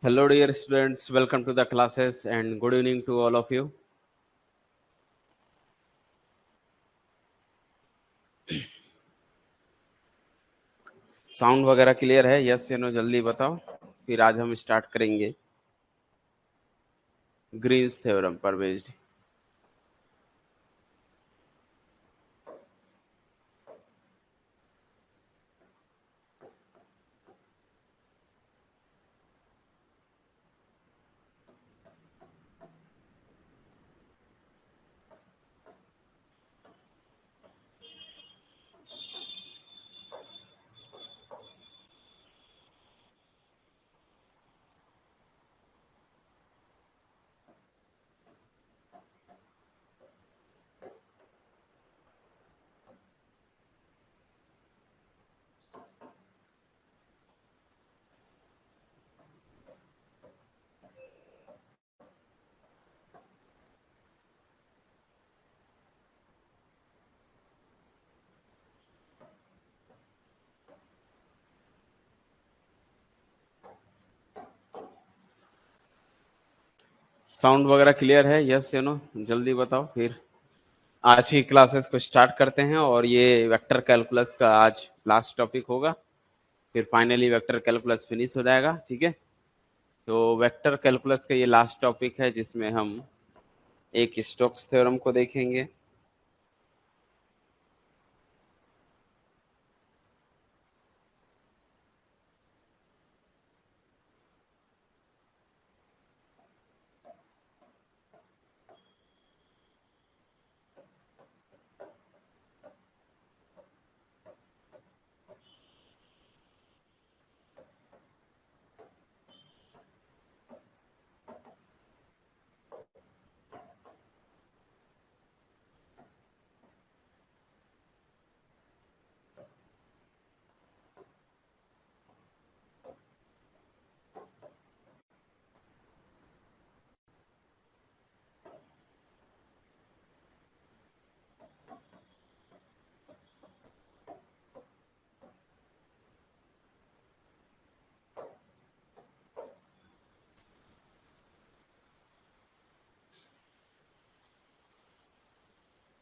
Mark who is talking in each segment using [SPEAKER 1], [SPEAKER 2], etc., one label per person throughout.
[SPEAKER 1] Hello, dear students. Welcome to the classes and good evening to all of you. Sound वगैरह clear है? Yes या no जल्दी बताओ, फिर आज हम स्टार्ट करेंगे ग्रीन्स थ्योरम पर बेस्ड। साउंड वगैरह क्लियर है? यस या नो जल्दी बताओ, फिर आज की क्लासेस को स्टार्ट करते हैं। और ये वेक्टर कैलकुलस का आज लास्ट टॉपिक होगा, फिर फाइनली वेक्टर कैलकुलस फिनिश हो जाएगा। ठीक है, तो वेक्टर कैलकुलस का ये लास्ट टॉपिक है जिसमें हम एक स्टोक्स थ्योरम को देखेंगे।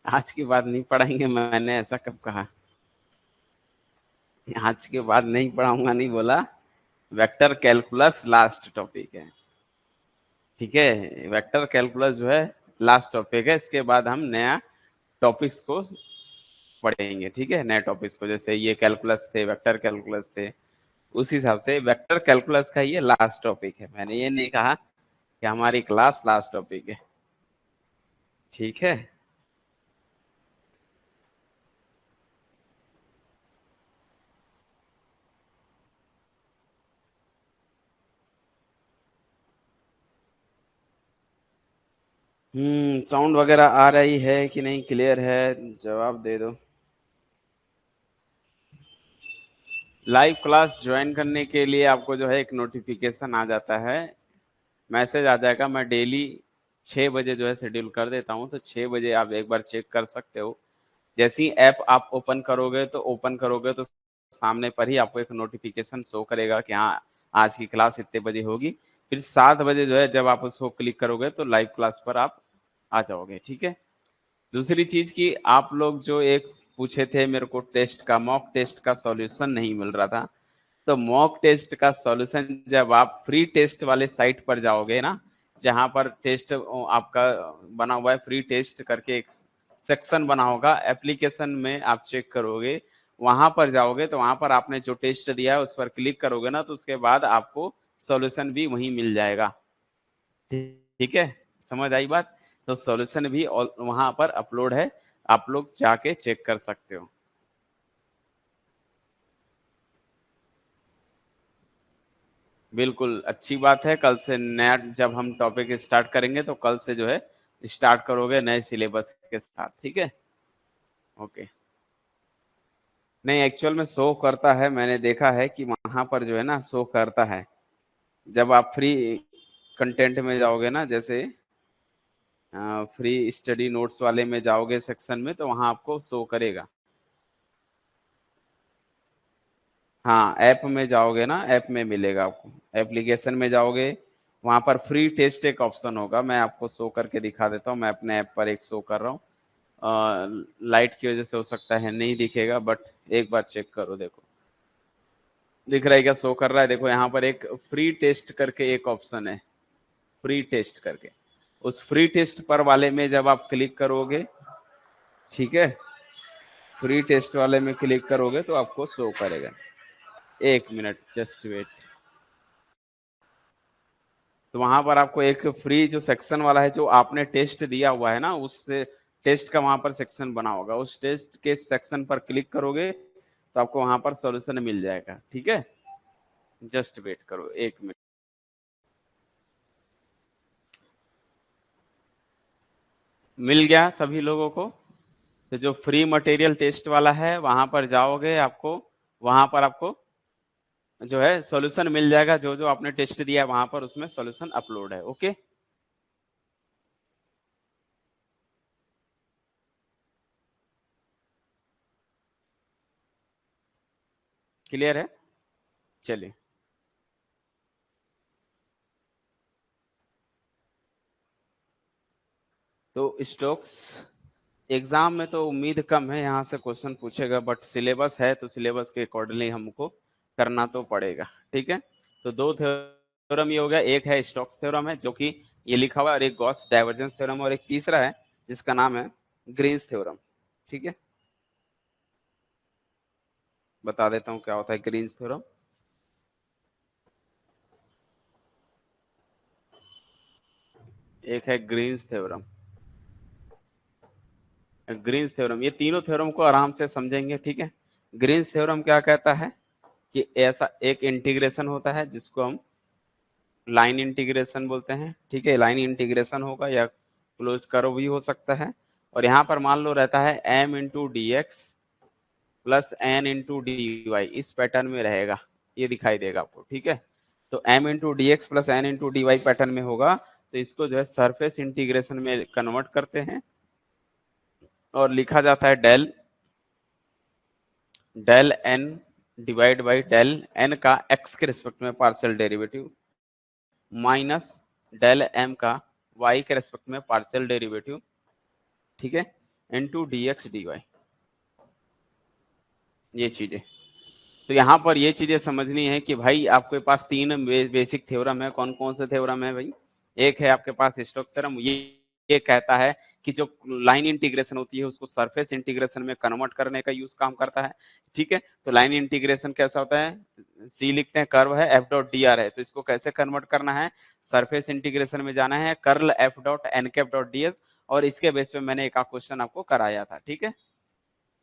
[SPEAKER 1] आज के बाद नहीं पढ़ाएंगे, मैंने ऐसा कब कहा? आज के बाद नहीं पढ़ाऊंगा नहीं बोला, वेक्टर कैलकुलस लास्ट टॉपिक है। ठीक है, वेक्टर कैलकुलस जो है लास्ट टॉपिक है, इसके बाद हम नया टॉपिक्स को पढ़ेंगे। ठीक है, नए टॉपिक्स को, जैसे ये कैलकुलस थे, वेक्टर कैलकुलस थे, उस हिसाब से वेक्टर कैलकुलस का ये लास्ट टॉपिक है। मैंने ये नहीं कहा कि हमारी क्लास लास्ट टॉपिक है। ठीक है, साउंड वगैरह आ रही है कि नहीं, क्लियर है? जवाब दे दो। लाइव क्लास ज्वाइन करने के लिए आपको जो है एक नोटिफिकेशन आ जाता है, मैसेज आ जाएगा। मैं डेली 6 बजे जो है शेड्यूल कर देता हूँ, तो 6 बजे आप एक बार चेक कर सकते हो। जैसे ही ऐप आप ओपन करोगे तो सामने पर ही आपको एक नोटिफिकेशन शो करेगा कि हाँ, आज की क्लास इतने बजे होगी। फिर 7 बजे जो है जब आप उसको क्लिक करोगे तो लाइव क्लास पर आप आ जाओगे। ठीक है, दूसरी चीज की आप लोग जो एक पूछे थे मेरे को, टेस्ट का, मॉक टेस्ट का सॉल्यूशन नहीं मिल रहा था। तो मॉक टेस्ट का सॉल्यूशन जब आप फ्री टेस्ट वाले साइट पर जाओगे ना, जहां पर टेस्ट आपका बना हुआ है, फ्री टेस्ट करके एक सेक्शन बना होगा, एप्लीकेशन में आप चेक करोगे, वहां पर जाओगे तो वहां पर आपने जो टेस्ट दिया है उस पर क्लिक करोगे ना, तो उसके बाद आपको सॉल्यूशन भी वहीं मिल जाएगा। ठीक है, समझ आई बात? तो सॉल्यूशन भी वहां पर अपलोड है, आप लोग जाके चेक कर सकते हो। बिल्कुल अच्छी बात है। कल से नया जब हम टॉपिक स्टार्ट करेंगे तो कल से जो है स्टार्ट करोगे नए सिलेबस के साथ। ठीक है, ओके। नहीं, एक्चुअल में शो करता है, मैंने देखा है कि वहां पर जो है ना शो करता है। जब आप फ्री कंटेंट में जाओगे ना, जैसे फ्री स्टडी नोट्स वाले में जाओगे सेक्शन में, तो वहां आपको शो करेगा। हाँ, ऐप में जाओगे ना, ऐप में मिलेगा आपको, एप्लीकेशन में जाओगे, वहां पर फ्री टेस्ट एक ऑप्शन होगा, मैं आपको शो करके दिखा देता हूँ। मैं अपने ऐप पर एक शो कर रहा हूँ, लाइट की वजह से हो सकता है नहीं दिखेगा, बट एक बार चेक करो, देखो दिख रहा है क्या, शो कर रहा है। देखो यहाँ पर एक फ्री टेस्ट करके एक ऑप्शन है, फ्री टेस्ट करके, उस फ्री टेस्ट पर वाले में जब आप क्लिक करोगे, ठीक है, फ्री टेस्ट वाले में क्लिक करोगे तो आपको शो करेगा। एक मिनट जस्ट वेट। तो वहां पर आपको एक फ्री जो सेक्शन वाला है, जो आपने टेस्ट दिया हुआ है ना, उस टेस्ट का वहां पर सेक्शन बना होगा, उस टेस्ट के सेक्शन पर क्लिक करोगे तो आपको वहां पर सॉल्यूशन मिल जाएगा। ठीक है, जस्ट वेट करो एक मिनट। मिल गया सभी लोगों को? तो जो फ्री मटेरियल टेस्ट वाला है वहां पर जाओगे, आपको वहां पर आपको जो है सॉल्यूशन मिल जाएगा, जो जो आपने टेस्ट दिया है वहां पर उसमें सॉल्यूशन अपलोड है। ओके, क्लियर है? चलिए, तो स्टॉक्स एग्जाम में तो उम्मीद कम है यहाँ से क्वेश्चन पूछेगा, बट सिलेबस है तो सिलेबस के अकॉर्डिंगली हमको करना तो पड़ेगा। ठीक है, तो दो थ्योरम ये हो गया, एक है स्टोक्स थ्योरम है जो कि ये लिखा हुआ है, और एक गॉस डाइवर्जेंस थ्योरम, और एक तीसरा है जिसका नाम है ग्रीन्स थ्योरम। ठीक है, बता देता हूँ क्या होता है ग्रीन्स थ्योरम। एक है ग्रीन्स थ्योरम, ग्रीन्स थ्योरम, ये तीनों थ्योरम को आराम से समझेंगे। ठीक है, ग्रीन्स थ्योरम क्या कहता है कि ऐसा एक इंटीग्रेशन होता है जिसको हम लाइन इंटीग्रेशन बोलते हैं। ठीक है, लाइन इंटीग्रेशन होगा या क्लोज कर्व भी हो सकता है, और यहाँ पर मान लो रहता है m into D x plus N into D Y, इस पैटर्न में रहेगा, ये दिखाई देगा आपको। ठीक है, तो m into D x plus N into D Y pattern में होगा, तो इसको जो है सरफेस इंटीग्रेशन में कन्वर्ट करते हैं और लिखा जाता है del del N divide by del N का एक्स के रिस्पेक्ट में partial derivative minus del M का वाई के रेस्पेक्ट में पार्शियल डेरिवेटिव। ठीक है, into D X D Y, ये चीजें। तो यहाँ पर ये चीजें समझनी है कि भाई आपके पास तीन बेसिक थ्योरम है। कौन कौन से थ्योरम है भाई? एक है आपके पास स्टोक्स थ्योरम, ये कहता है कि जो लाइन इंटीग्रेशन होती है उसको सरफेस इंटीग्रेशन में कन्वर्ट करने का यूज काम करता है। ठीक है, तो लाइन इंटीग्रेशन कैसा होता है, सी लिखते हैं, कर्व है, एफ डॉट डी आर है, तो इसको कैसे कन्वर्ट करना है, सरफेस इंटीग्रेशन में जाना है, curl F dot N cap dot D S, और इसके बेस पे मैंने एक क्वेश्चन आपको कराया था। ठीक है,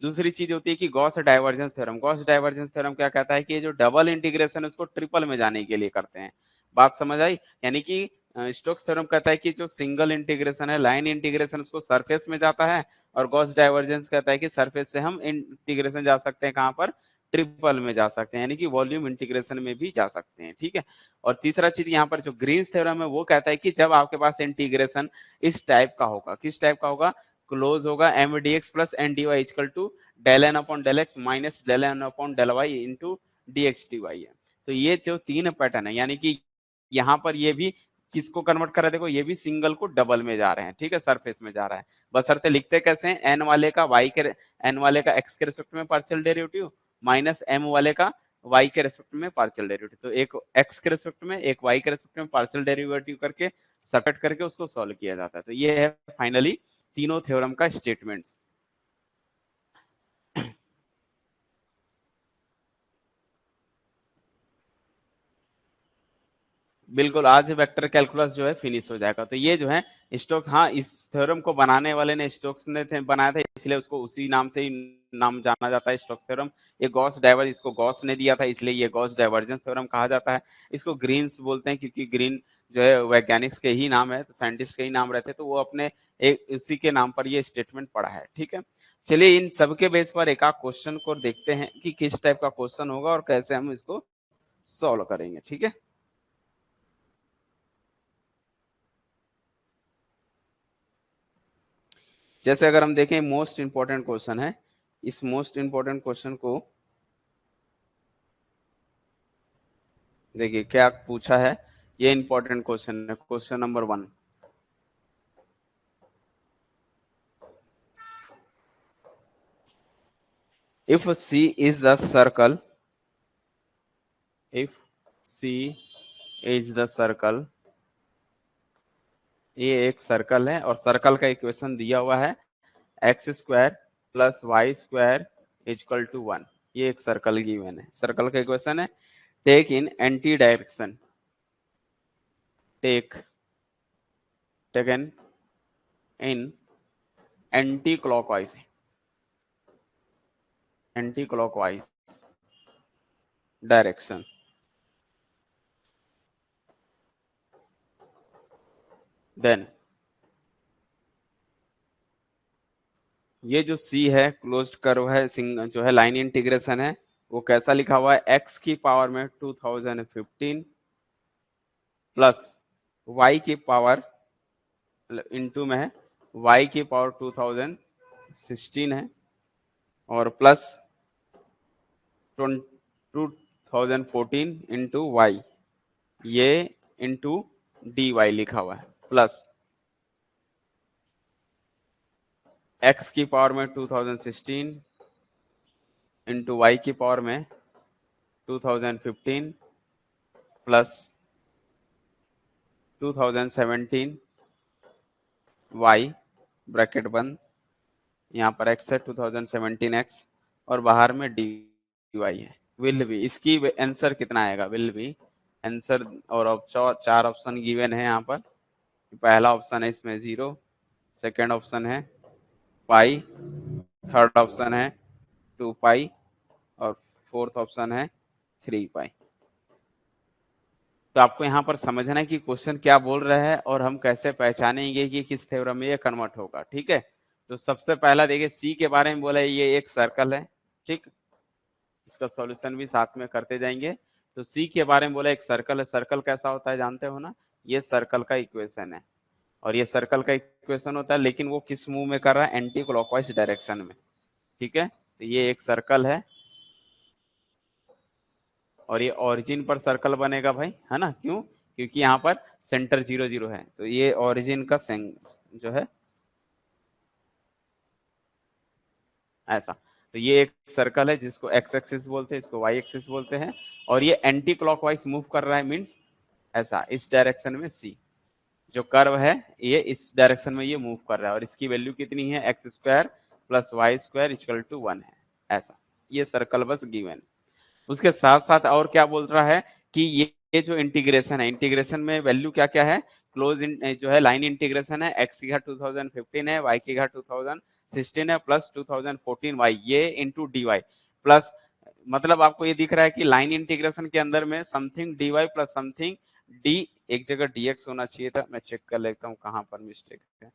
[SPEAKER 1] दूसरी चीज होती है कि Gauss divergence theorem. Gauss divergence theorem क्या कहता है कि ये जो डबल इंटीग्रेशन है उसको ट्रिपल में जाने के लिए करते हैं। बात समझ आई? यानी कि स्टोक्स थ्योरम कहता है कि जो सिंगल इंटीग्रेशन है, लाइन इंटीग्रेशन, उसको सरफेस में जाता है, और गॉस डाइवर्जेंस कहता है कि सरफेस से हम इंटीग्रेशन जा सकते हैं कहाँ पर, ट्रिपल में जा सकते हैं, यानी कि वॉल्यूम इंटीग्रेशन में भी जा सकते हैं। ठीक है, और तीसरा चीज यहाँ पर जो ग्रीन्स थ्योरम है वो कहता है कि जब आपके पास इंटीग्रेशन इस टाइप का होगा, किस टाइप का होगा, क्लोज होगा M D x plus N D Y equal to del N upon del X minus del N upon del Y into D X D Y है। तो ये जो तीन पैटर्न है, यानी कि यहाँ पर ये भी किसको कन्वर्ट कर रहा है, देखो ये भी सिंगल को डबल में जा रहे हैं। ठीक है, सरफेस में जा रहा है, बशर्ते लिखते कैसे हैं, एन वाले का वाई के, एन वाले का एक्स के रिस्पेक्ट में पार्शियल डेरिवेटिव माइनस एम वाले का वाई के रेस्पेक्ट में पार्शियल डेरिवेटिव, तो एक एक्स के रेस्पेक्ट में एक वाई के रेस्पेक्ट में पार्शियल डेरिवेटिव करके सब्ट्रैक्ट करके उसको सॉल्व किया जाता है। तो ये है फाइनली तीनों थ्योरम का स्टेटमेंट्स। बिल्कुल, आज वेक्टर कैलकुलस जो है फिनिश हो जाएगा। तो ये जो है स्टोक्स, हाँ, इस थ्योरम को बनाने वाले ने स्टोक्स ने बनाया था, इसलिए उसको उसी नाम से ही नाम जाना जाता है, स्टोक्स थ्योरम। ये गॉस डाइवर्ज, इसको गॉस ने दिया था, इसलिए ये गॉस डाइवर्जेंस थ्योरम कहा जाता है। इसको ग्रीन्स बोलते हैं क्योंकि ग्रीन जो है वैज्ञानिक के ही नाम है, तो साइंटिस्ट के ही नाम रहते, तो वो अपने एक उसी के नाम पर ये स्टेटमेंट पढ़ा है। ठीक है, चलिए इन सबके बेस पर एक आध क्वेश्चन को देखते हैं कि किस टाइप का क्वेश्चन होगा और कैसे हम इसको सॉल्व करेंगे। ठीक है, जैसे अगर हम देखें मोस्ट इंपॉर्टेंट क्वेश्चन है, इस मोस्ट इंपॉर्टेंट क्वेश्चन को देखिए क्या पूछा है, ये इंपॉर्टेंट क्वेश्चन है, question number 1। If C is the circle, if C is the circle, ये एक सर्कल है और सर्कल का इक्वेशन दिया हुआ है X square plus Y square equal to 1। ये एक सर्कल गिवन है, सर्कल का इक्वेशन है। Take in anti direction, take taken in anti clockwise, anti clockwise direction. Then ये जो सी है क्लोज्ड कर्व है, जो है लाइन इंटीग्रेशन है, वो कैसा लिखा हुआ है, एक्स की पावर में 2015 प्लस वाई की पावर इनटू में है वाई की पावर 2016 है और प्लस 2014 इंटू वाई, ये इंटू डी वाई लिखा हुआ है, प्लस एक्स की पावर में 2016 इंटू वाई की पावर में 2015 प्लस 2017 वाई, ब्रैकेट बंद, यहाँ पर एक्स है 2017 एक्स और बाहर में डी वाई है। विल बी, इसकी आंसर कितना आएगा, विल बी आंसर, और अब 4 ऑप्शन गिवन है यहाँ पर। पहला ऑप्शन है इसमें 0, सेकेंड ऑप्शन है पाई, थर्ड ऑप्शन है 2 पाई और फोर्थ ऑप्शन है 3 पाई। तो आपको यहाँ पर समझना है कि क्वेश्चन क्या बोल रहा है और हम कैसे पहचानेंगे कि किस थ्योरम में ये कन्वर्ट होगा। ठीक है, तो सबसे पहला देखिए सी के बारे में बोला है, ये एक सर्कल है। ठीक, इसका सॉल्यूशन भी साथ में करते जाएंगे। तो सी के बारे में बोला एक सर्कल है, सर्कल कैसा होता है जानते हो ना, ये सर्कल का इक्वेशन है और ये सर्कल का इक्वेशन होता है, लेकिन वो किस मूव में कर रहा है, एंटी क्लॉकवाइज डायरेक्शन में। ठीक है, तो ये एक सर्कल है और ये ओरिजिन पर सर्कल बनेगा भाई, है ना, क्यों, क्योंकि यहाँ पर सेंटर 0 0 है, तो ये ओरिजिन का जो है ऐसा। तो ये एक सर्कल है जिसको एक्स एक्सिस बोलते हैं, इसको वाई एक्सिस बोलते हैं, और ये एंटी क्लॉकवाइज मूव कर रहा है, मीन्स ऐसा, इस डायरेक्शन में सी जो कर्व है ये इस डायरेक्शन में ये मूव कर रहा है और इसकी वैल्यू कितनी है, X square plus Y square equal to 1 है, ऐसा। ये सर्कल बस गिवन। उसके साथ साथ और क्या बोल रहा है कि ये जो इंटीग्रेशन है, इंटीग्रेशन में वैल्यू क्या क्या है, क्लोज जो है लाइन इंटीग्रेशन है, एक्स की घात 2015 है, वाई की घात 2016 है, प्लस 2014 वाई, ये इंटू डी वाई प्लस, मतलब आपको ये दिख रहा है कि लाइन इंटीग्रेशन के अंदर में something D Y plus something D, एक जगह dx होना चाहिए था, मैं चेक कर लेता हूँ कहाँ पर मिस्टेक है।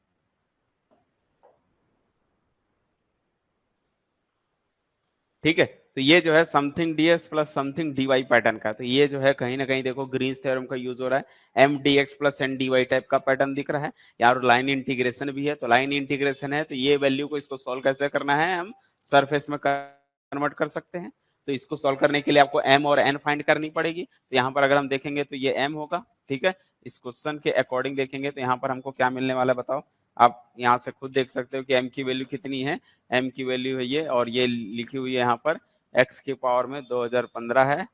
[SPEAKER 1] ठीक है, तो ये जो है something ds plus something dy pattern का, तो ये जो है कहीं ना कहीं देखो ग्रीन्स थ्योरम का यूज हो रहा है, m dx plus n dy type का पैटर्न दिख रहा है यार। लाइन इंटीग्रेशन भी है, तो लाइन इंटीग्रेशन है तो ये वैल्यू को इसको सॉल्व कैसे करना है, हम सरफेस में कन्वर्ट कर सकते हैं। तो इसको सॉल्व करने के लिए आपको m और n फाइंड करनी पड़ेगी। तो यहाँ पर अगर हम देखेंगे तो ये m होगा। ठीक है, इस क्वेश्चन के अकॉर्डिंग देखेंगे तो यहाँ पर हमको क्या मिलने वाला है बताओ, आप यहाँ से खुद देख सकते हो कि m की वैल्यू कितनी है, m की वैल्यू है ये, और ये लिखी हुई है यहाँ पर x की पावर में 2015 है,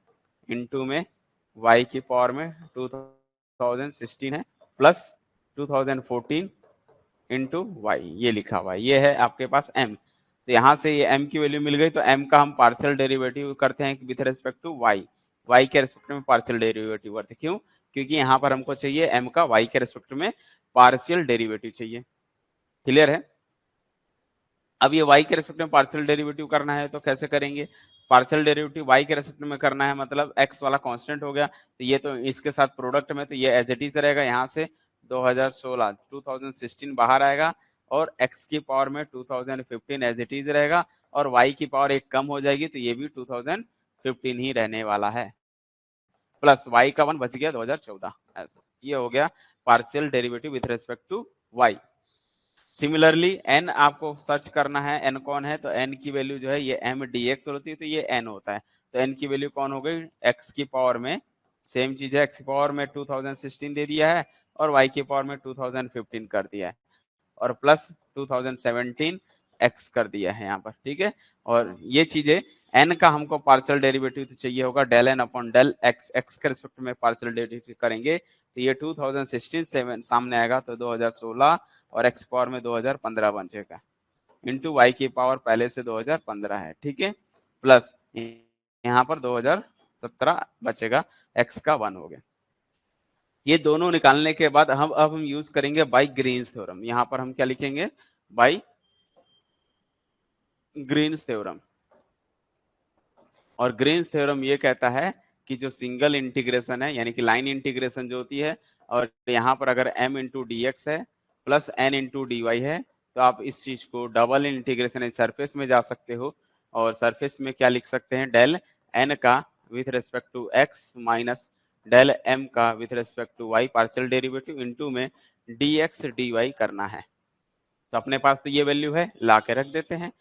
[SPEAKER 1] इंटू में y की पावर में 2016 है, प्लस 2014 इंटू वाई, ये लिखा हुआ है, ये है आपके पास m। तो यहाँ से ये m की वैल्यू मिल गई, तो m का हम पार्शियल डेरिवेटिव करते हैं with respect to y, y के रेस्पेक्ट में पार्शियल डेरिवेटिव करते हैं, क्यों, क्योंकि यहाँ पर हमको चाहिए m का y के रेस्पेक्ट में पार्शियल डेरिवेटिव चाहिए। क्लियर है, अब ये y के रेस्पेक्ट में पार्शियल डेरिवेटिव करना है तो कैसे करेंगे, पार्शियल डेरिवेटिव y के रेस्पेक्ट में करना है, मतलब x वाला कांस्टेंट हो गया, तो ये तो इसके साथ प्रोडक्ट में, तो ये एज इट इज रहेगा, यहाँ से 2016 बाहर आएगा और x की पावर में 2015 एज इट इज रहेगा और y की पावर एक कम हो जाएगी, तो ये भी 2015 ही रहने वाला है, प्लस y का 1 बच गया 2014, ऐसा। ये हो गया partial derivative with respect to y। Similarly n आपको सर्च करना है, n कौन है, तो n की वैल्यू जो है ये m dx होती है, तो ये n होता है, तो n की वैल्यू कौन हो गई, x की पावर में सेम चीज है, x की पावर में 2016 दे दिया है और y की पावर में 2015 कर दिया है और प्लस 2017 x कर दिया है यहाँ पर, ठीक है। और ये चीजें n का हमको पार्शियल डेरिवेटिव तो चाहिए होगा del n upon del x, x के रिस्पेक्ट में पार्शियल डेरिवेटिव करेंगे तो ये 2016 सामने आएगा तो 2016 और x पावर में 2015 बन जाएगा इंटू y की पावर पहले से 2015 है, ठीक है, प्लस यहाँ पर 2017 बचेगा, x का 1 हो गया। ये दोनों निकालने के बाद अब हम यूज करेंगे बाय ग्रीन्स थ्योरम। यहाँ पर हम क्या लिखेंगे, बाय ग्रीन्स थ्योरम। और ग्रीन्स थ्योरम ये कहता है कि जो सिंगल इंटीग्रेशन है यानी कि लाइन इंटीग्रेशन जो होती है और यहाँ पर अगर m इंटू डी एक्स है plus n into D Y है तो आप इस चीज को डबल इंटीग्रेशन सरफेस में जा सकते हो और सरफेस में क्या लिख सकते हैं, डेल n का with respect to x minus del m का with respect to y partial derivative into में dx dy करना है। तो अपने पास तो ये वैल्यू है, ला के रख देते हैं,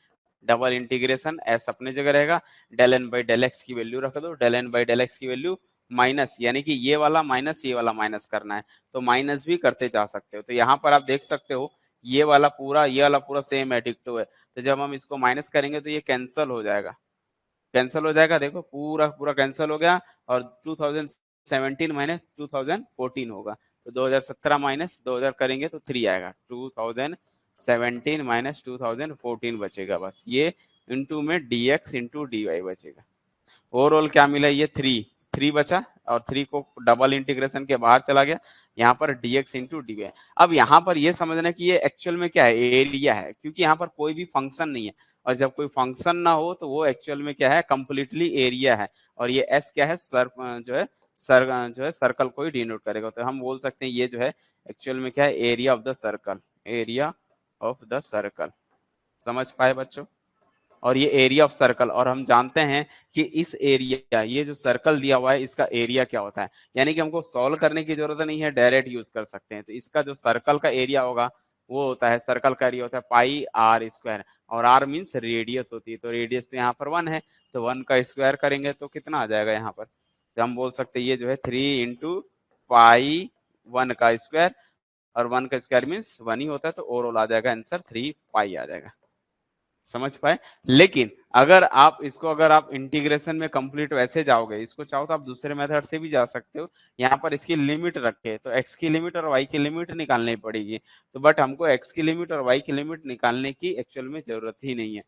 [SPEAKER 1] डबल इंटीग्रेशन एस अपने जगह रहेगा, del N by del X की वैल्यू रख दो, del N by del X की वैल्यू माइनस यानी कि ये वाला माइनस ये वाला माइनस करना है तो माइनस भी करते जा सकते हो। तो यहाँ पर आप देख सकते हो ये वाला पूरा सेम है, डिक्टो है, तो जब हम इसको माइनस करेंगे तो ये कैंसल हो जाएगा, कैंसिल हो जाएगा, देखो पूरा पूरा कैंसिल हो गया और 2017 माइनस 2014 होगा तो 2017 माइनस 2000 करेंगे तो 3 आएगा, 2017 माइनस 2014 बचेगा बस ये इंटू में dx इंटू dy बचेगा। ओवरऑल क्या मिला, ये 3 बचा और 3 को डबल इंटीग्रेशन के बाहर चला गया, यहाँ पर dx इंटू dy। अब यहाँ पर ये समझना कि ये एक्चुअल में क्या है, एरिया है, क्योंकि यहाँ पर कोई भी फंक्शन नहीं है और जब कोई फंक्शन ना हो तो वो एक्चुअल में क्या है, कंप्लीटली एरिया है और ये s क्या है, सर्कल को ही डिनोट करेगा। तो हम बोल सकते हैं ये जो है एक्चुअल में क्या है, area of the circle, area of the circle. समझ पाए बच्चों? और ये एरिया ऑफ सर्कल, और हम जानते हैं कि इस एरिया, ये जो सर्कल दिया हुआ है इसका एरिया क्या होता है, यानी कि हमको सॉल्व करने की जरूरत नहीं है, डायरेक्ट यूज कर सकते हैं। तो इसका जो सर्कल का एरिया होगा वो होता है, सर्कल का एरिया होता है पाई आर स्क्वायर और आर मीन्स रेडियस होती है, तो रेडियस तो यहाँ पर 1 है तो 1 का स्क्वायर करेंगे तो कितना आ जाएगा यहाँ पर, तो हम बोल सकते हैं ये जो है 3 इंटू पाई 1 का स्क्वायर और 1 का स्क्वायर मीन्स 1 ही होता है तो ओवरऑल आ जाएगा आंसर 3 पाई आ जाएगा। समझ पाए? लेकिन अगर आप इंटीग्रेशन में कंप्लीट वैसे जाओगे, इसको चाहो तो आप दूसरे मेथड से भी जा सकते हो, यहाँ पर इसकी लिमिट रखे तो x की लिमिट और y की लिमिट निकालनी पड़ेगी, तो बट हमको x की लिमिट और y की लिमिट निकालने की एक्चुअल में जरूरत ही नहीं है,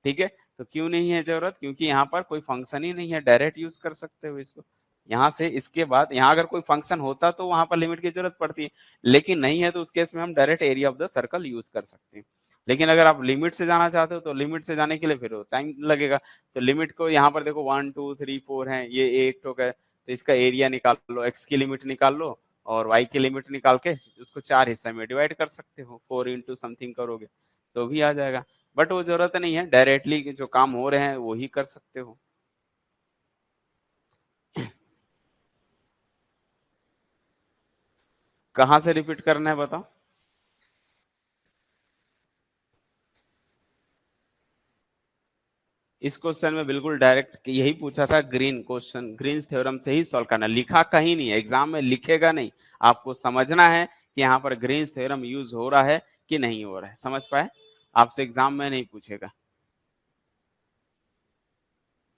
[SPEAKER 1] ठीक है। तो क्यों नहीं है जरूरत, क्योंकि यहाँ पर कोई फंक्शन ही नहीं है, डायरेक्ट यूज कर सकते हो इसको। यहाँ से इसके बाद यहाँ अगर कोई फंक्शन होता तो वहां पर लिमिट की जरूरत पड़ती है, लेकिन नहीं है तो उस केस में हम direct area of the circle use कर सकते हैं। लेकिन अगर आप लिमिट से जाना चाहते हो तो लिमिट से जाने के लिए फिर टाइम लगेगा, तो लिमिट को यहाँ पर देखो 1 2 3 4 है, ये एक टोक है तो इसका एरिया निकाल लो, एक्स की लिमिट निकाल लो और वाई की लिमिट निकाल के उसको 4 हिस्से में डिवाइड कर सकते हो, 4 इंटू समथिंग करोगे तो भी आ जाएगा, बट वो जरूरत नहीं है, डायरेक्टली जो काम हो रहे हैं वो ही कर सकते हो। कहाँ से रिपीट करना है बताओ? इस क्वेश्चन में बिल्कुल डायरेक्ट यही पूछा था, ग्रीन्स थ्योरम से ही सॉल्व करना, लिखा कहीं नहीं है, एग्जाम में लिखेगा नहीं, आपको समझना है कि यहाँ पर ग्रीन्स थ्योरम यूज हो रहा है कि नहीं हो रहा है। समझ पाए? आपसे एग्जाम में नहीं पूछेगा।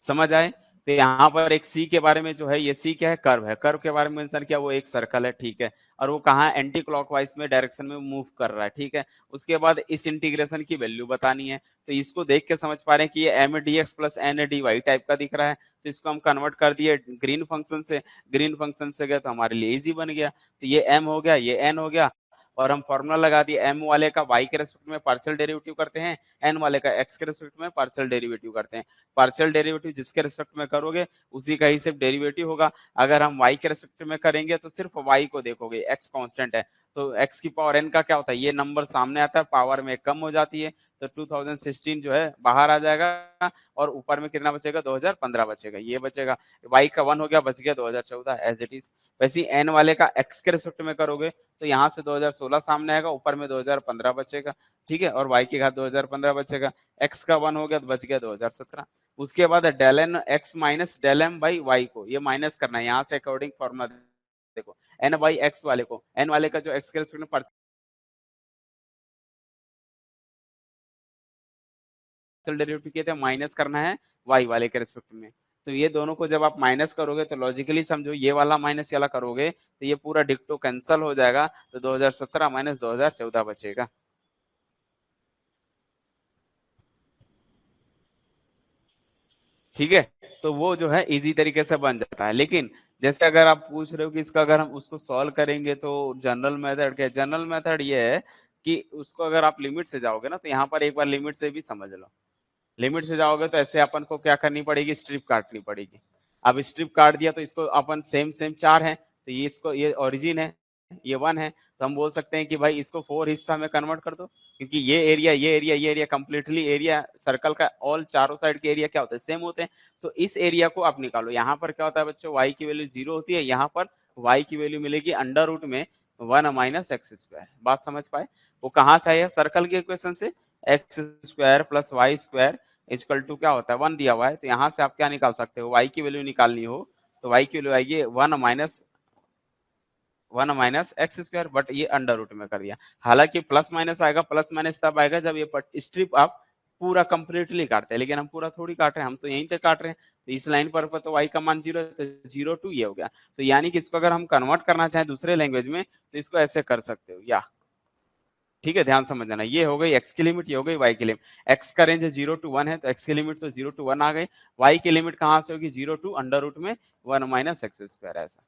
[SPEAKER 1] समझ आए? तो यहाँ पर एक सी के बारे में जो है, ये सी क्या है, कर्व है, कर्व के बारे में मेंशन किया, वो एक सर्कल है, ठीक है, और वो कहाँ एंटी क्लॉकवाइज में डायरेक्शन में मूव कर रहा है, ठीक है। उसके बाद इस इंटीग्रेशन की वैल्यू बतानी है, तो इसको देख के समझ पा रहे हैं कि ये M D x plus N D Y type का दिख रहा है, तो इसको हम कन्वर्ट कर दिए ग्रीन फंक्शन से, ग्रीन फंक्शन से गए तो हमारे लिए इजी बन गया, तो ये एम हो गया, ये एन हो गया, और हम फॉर्मूला लगा दिए, एम वाले का वाई के रेस्पेक्ट में पार्शियल डेरिवेटिव करते हैं, एन वाले का एक्स के रेस्पेक्ट में पार्शियल डेरिवेटिव करते हैं। पार्शियल डेरिवेटिव जिसके रेस्पेक्ट में करोगे उसी का ही सिर्फ डेरिवेटिव होगा, अगर हम y के रेस्पेक्ट में करेंगे तो सिर्फ y को देखोगे, x कांस्टेंट है तो x की पावर n का क्या होता है, ये नंबर सामने आता है, पावर में कम हो जाती है, तो 2016 जो है बाहर आ जाएगा और ऊपर में कितना बचेगा, 2015 बचेगा, ये बचेगा, y का 1 हो गया, बच गया 2014 एज इट इज। वैसे n वाले का x के रेस्पेक्ट में करोगे तो यहाँ से 2016 सामने आएगा, ऊपर में 2015 बचेगा, ठीक है, और y की घात 2015 बचेगा, x का 1 हो गया तो बच गया 2017। उसके बाद del N X minus del M by Y को ये माइनस करना है, यहाँ से अकॉर्डिंग फॉर्मूला देखो, एन बाई एक्स वाले को, एन वाले का जो एक्स के रेस्पेक्ट में पार्शियल डेरिवेटिव किए थे माइनस करना है वाई वाले के रेस्पेक्ट में। तो ये दोनों को जब आप माइनस करोगे तो लॉजिकली समझो ये वाला माइनस वाला करोगे तो ये पूरा डिक्टो कैंसिल हो जाएगा, तो 2017 माइनस 2014 बचेगा। ठीक है, तो वो जो है इजी तरीके से बन जाता है। लेकिन जैसे अगर आप पूछ रहे हो कि इसका अगर हम उसको सॉल्व करेंगे तो जनरल मेथड क्या है, जनरल मेथड ये है कि उसको अगर आप लिमिट से जाओगे ना तो यहाँ पर एक बार लिमिट से भी समझ लो। लिमिट से जाओगे तो ऐसे अपन को क्या करनी पड़ेगी, स्ट्रिप काटनी पड़ेगी। अब स्ट्रिप काट दिया तो इसको अपन सेम सेम चार है तो ये इसको ये ओरिजिन है, ये वन है, तो हम बोल सकते हैं कि भाई इसको फोर हिस्सा में कन्वर्ट कर दो, क्योंकि ये एरिया कंप्लीटली एरिया सर्कल का ऑल चारों साइड के एरिया क्या होते हैं, सेम होते हैं। तो इस एरिया को आप निकालो। यहाँ पर क्या होता है बच्चों, वाई की वैल्यू 0 होती है, यहाँ पर वाई की वैल्यू मिलेगी अंडर रूट में 1 माइनस एक्स स्क्वायर। बात समझ पाए? वो कहाँ से है, सर्कल के इक्वेशन से, X square plus Y square equal to क्या होता है 1 दिया हुआ है, तो यहाँ से आप क्या निकाल सकते हो, y की वैल्यू निकालनी हो तो y की वैल्यू आएगी 1 माइनस एक्स स्क्वायर, बट ये अंडर रूट में कर दिया। हालांकि प्लस माइनस आएगा, प्लस माइनस तब आएगा जब ये स्ट्रिप आप पूरा कंप्लीटली काटते हैं, लेकिन हम पूरा थोड़ी काट रहे हैं, हम तो यहीं तक काट रहे हैं। तो इस लाइन पर तो y का मान 0 है, तो 0 टू ये हो गया। तो यानी कि इसको अगर हम कन्वर्ट करना चाहें दूसरे लैंग्वेज में तो इसको ऐसे कर सकते हो या, ठीक है, ध्यान समझना, ये हो गई x की लिमिट, ये हो गई y की लिमिट। x का रेंज 0 टू 1 है तो x की लिमिट तो 0 टू 1 आ गई, y की लिमिट कहां से होगी, 0 टू अंडर रूट में 1 माइनस एक्स स्क्वायर। ऐसा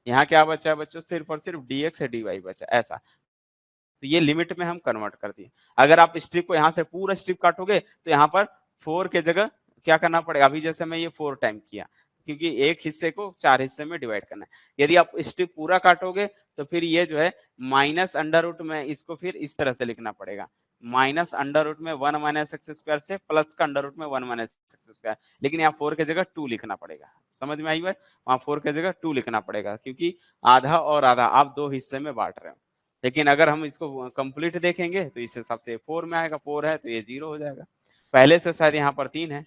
[SPEAKER 1] यहाँ क्या बचा है बच्चों, सिर्फ और सिर्फ dx है dy बचा ऐसा। तो ये लिमिट में हम कन्वर्ट कर दिए। अगर आप स्ट्रिप को यहाँ से पूरा स्ट्रिप काटोगे तो यहाँ पर 4 के जगह क्या करना पड़ेगा, अभी जैसे मैं ये 4 टाइम किया, क्योंकि एक हिस्से को 4 हिस्से में डिवाइड करना है। यदि आप स्ट्रिप पूरा काटोगे तो फिर ये जो है माइनस अंडर रूट में, इसको फिर इस तरह से लिखना पड़ेगा, माइनस अंडर रूट में 1 माइनस एक्स स्क्वायर से प्लस का अंडर रूट में 1 माइनस एक्स स्क्वायर। लेकिन यहाँ 4 के जगह 2 लिखना पड़ेगा। समझ में आई बात? वहां 4 के जगह 2 लिखना पड़ेगा, क्योंकि आधा और आधा आप दो हिस्से में बांट रहे हो। लेकिन अगर हम इसको कंप्लीट देखेंगे तो इस हिसाब से 4 में आएगा, 4 है तो ये 0 हो जाएगा। पहले से शायद यहाँ पर 3 है,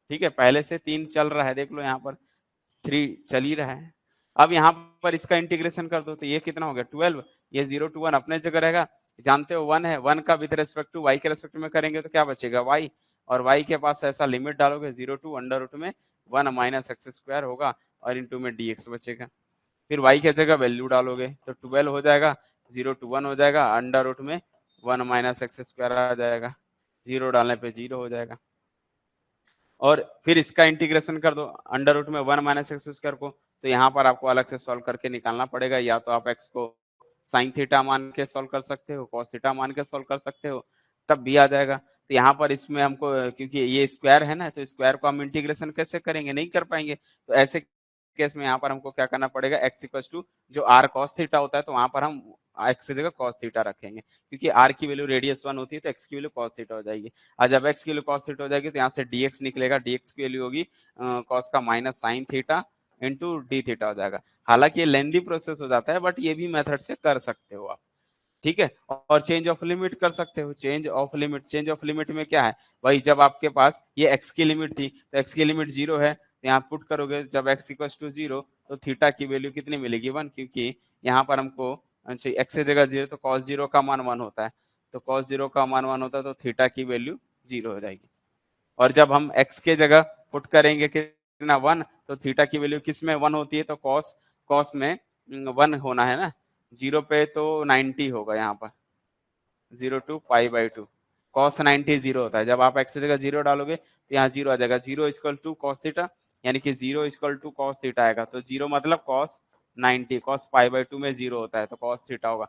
[SPEAKER 1] ठीक है, पहले से 3 चल रहा है, देख लो यहाँ पर 3 चल ही रहा है। अब यहाँ पर इसका इंटीग्रेशन कर दो तो ये कितना हो गया 12, ये 0 टू 1 अपने जगह रहेगा। जानते हो 1 है, 1 का विद रेस्पेक्ट टू y के रेस्पेक्ट में करेंगे तो क्या बचेगा y, और y के पास ऐसा लिमिट डालोगे 0 टू अंडर रूट में 1 माइनस एक्स स्क्वायर होगा और इंटू में dx बचेगा। फिर y की जगह वैल्यू डालोगे तो 12 हो जाएगा, 0 टू 1 हो जाएगा, अंडर रूट में 1 माइनस एक्स स्क्वायर आ जाएगा, 0 डालने पे 0 हो जाएगा। और फिर इसका इंटीग्रेशन कर दो अंडर रूट में 1 माइनस एक्स स्क्वायर को, तो यहाँ पर आपको अलग से सॉल्व करके निकालना पड़ेगा। या तो आप एक्स को साइन थीटा मान के सॉल्व कर सकते हो, कॉस थीटा मान के सॉल्व कर सकते हो, तब भी आ जाएगा। तो यहाँ पर इसमें हमको, क्योंकि ये स्क्वायर है ना, तो स्क्वायर को हम इंटीग्रेशन कैसे करेंगे, नहीं कर पाएंगे। तो ऐसे केस में यहाँ पर हमको क्या करना पड़ेगा, एक्स इक्वल टू जो आर कॉस थीटा होता है, तो वहां पर हम एक्स की जगह कॉस थीटा रखेंगे, क्योंकि आर की वैल्यू रेडियस 1 होती है तो एक्स की वैल्यू कॉस थीटा हो जाएगी। और जब एक्स की वैल्यू कॉस थीटा हो जाएगी तो यहाँ से dx निकलेगा, dx की वैल्यू होगी कॉस का minus sine theta into D theta हो जाएगा। हालांकि ये लेंदी प्रोसेस हो जाता है, बट ये भी मेथड से कर सकते हो आप, ठीक है। और चेंज ऑफ लिमिट कर सकते हो, चेंज ऑफ लिमिट में क्या है, वही जब आपके पास ये एक्स की लिमिट थी तो एक्स की लिमिट 0 है, तो यहाँ पुट करोगे जब एक्स इक्वल टू 0 तो थीटा की वैल्यू कितनी मिलेगी 1, क्योंकि यहाँ पर हमको अच्छा एक्स की जगह 0 तो कॉस 0 का मान 1 होता है, तो कॉस 0 का मान 1 होता है तो थीटा की वैल्यू 0 हो जाएगी। और जब हम एक्स के जगह पुट करेंगे कितना 1, तो थीटा की वैल्यू किस में 1 होती है, तो कॉस कॉस में 1 होना है ना, 0 पे तो 90 होगा, यहाँ पर 0 टू पाई बाई 2, कॉस 90 0 होता है। जब आप एक्स की जगह 0 डालोगे तो यहाँ 0 आ जाएगा, 0 इक्वल टू कॉस थीटा, यानी कि 0 इक्वल टू कॉस थीटा आएगा, तो 0 मतलब कॉस 90, कॉस पाई बाई 2 में 0 होता है तो कॉस थीटा होगा।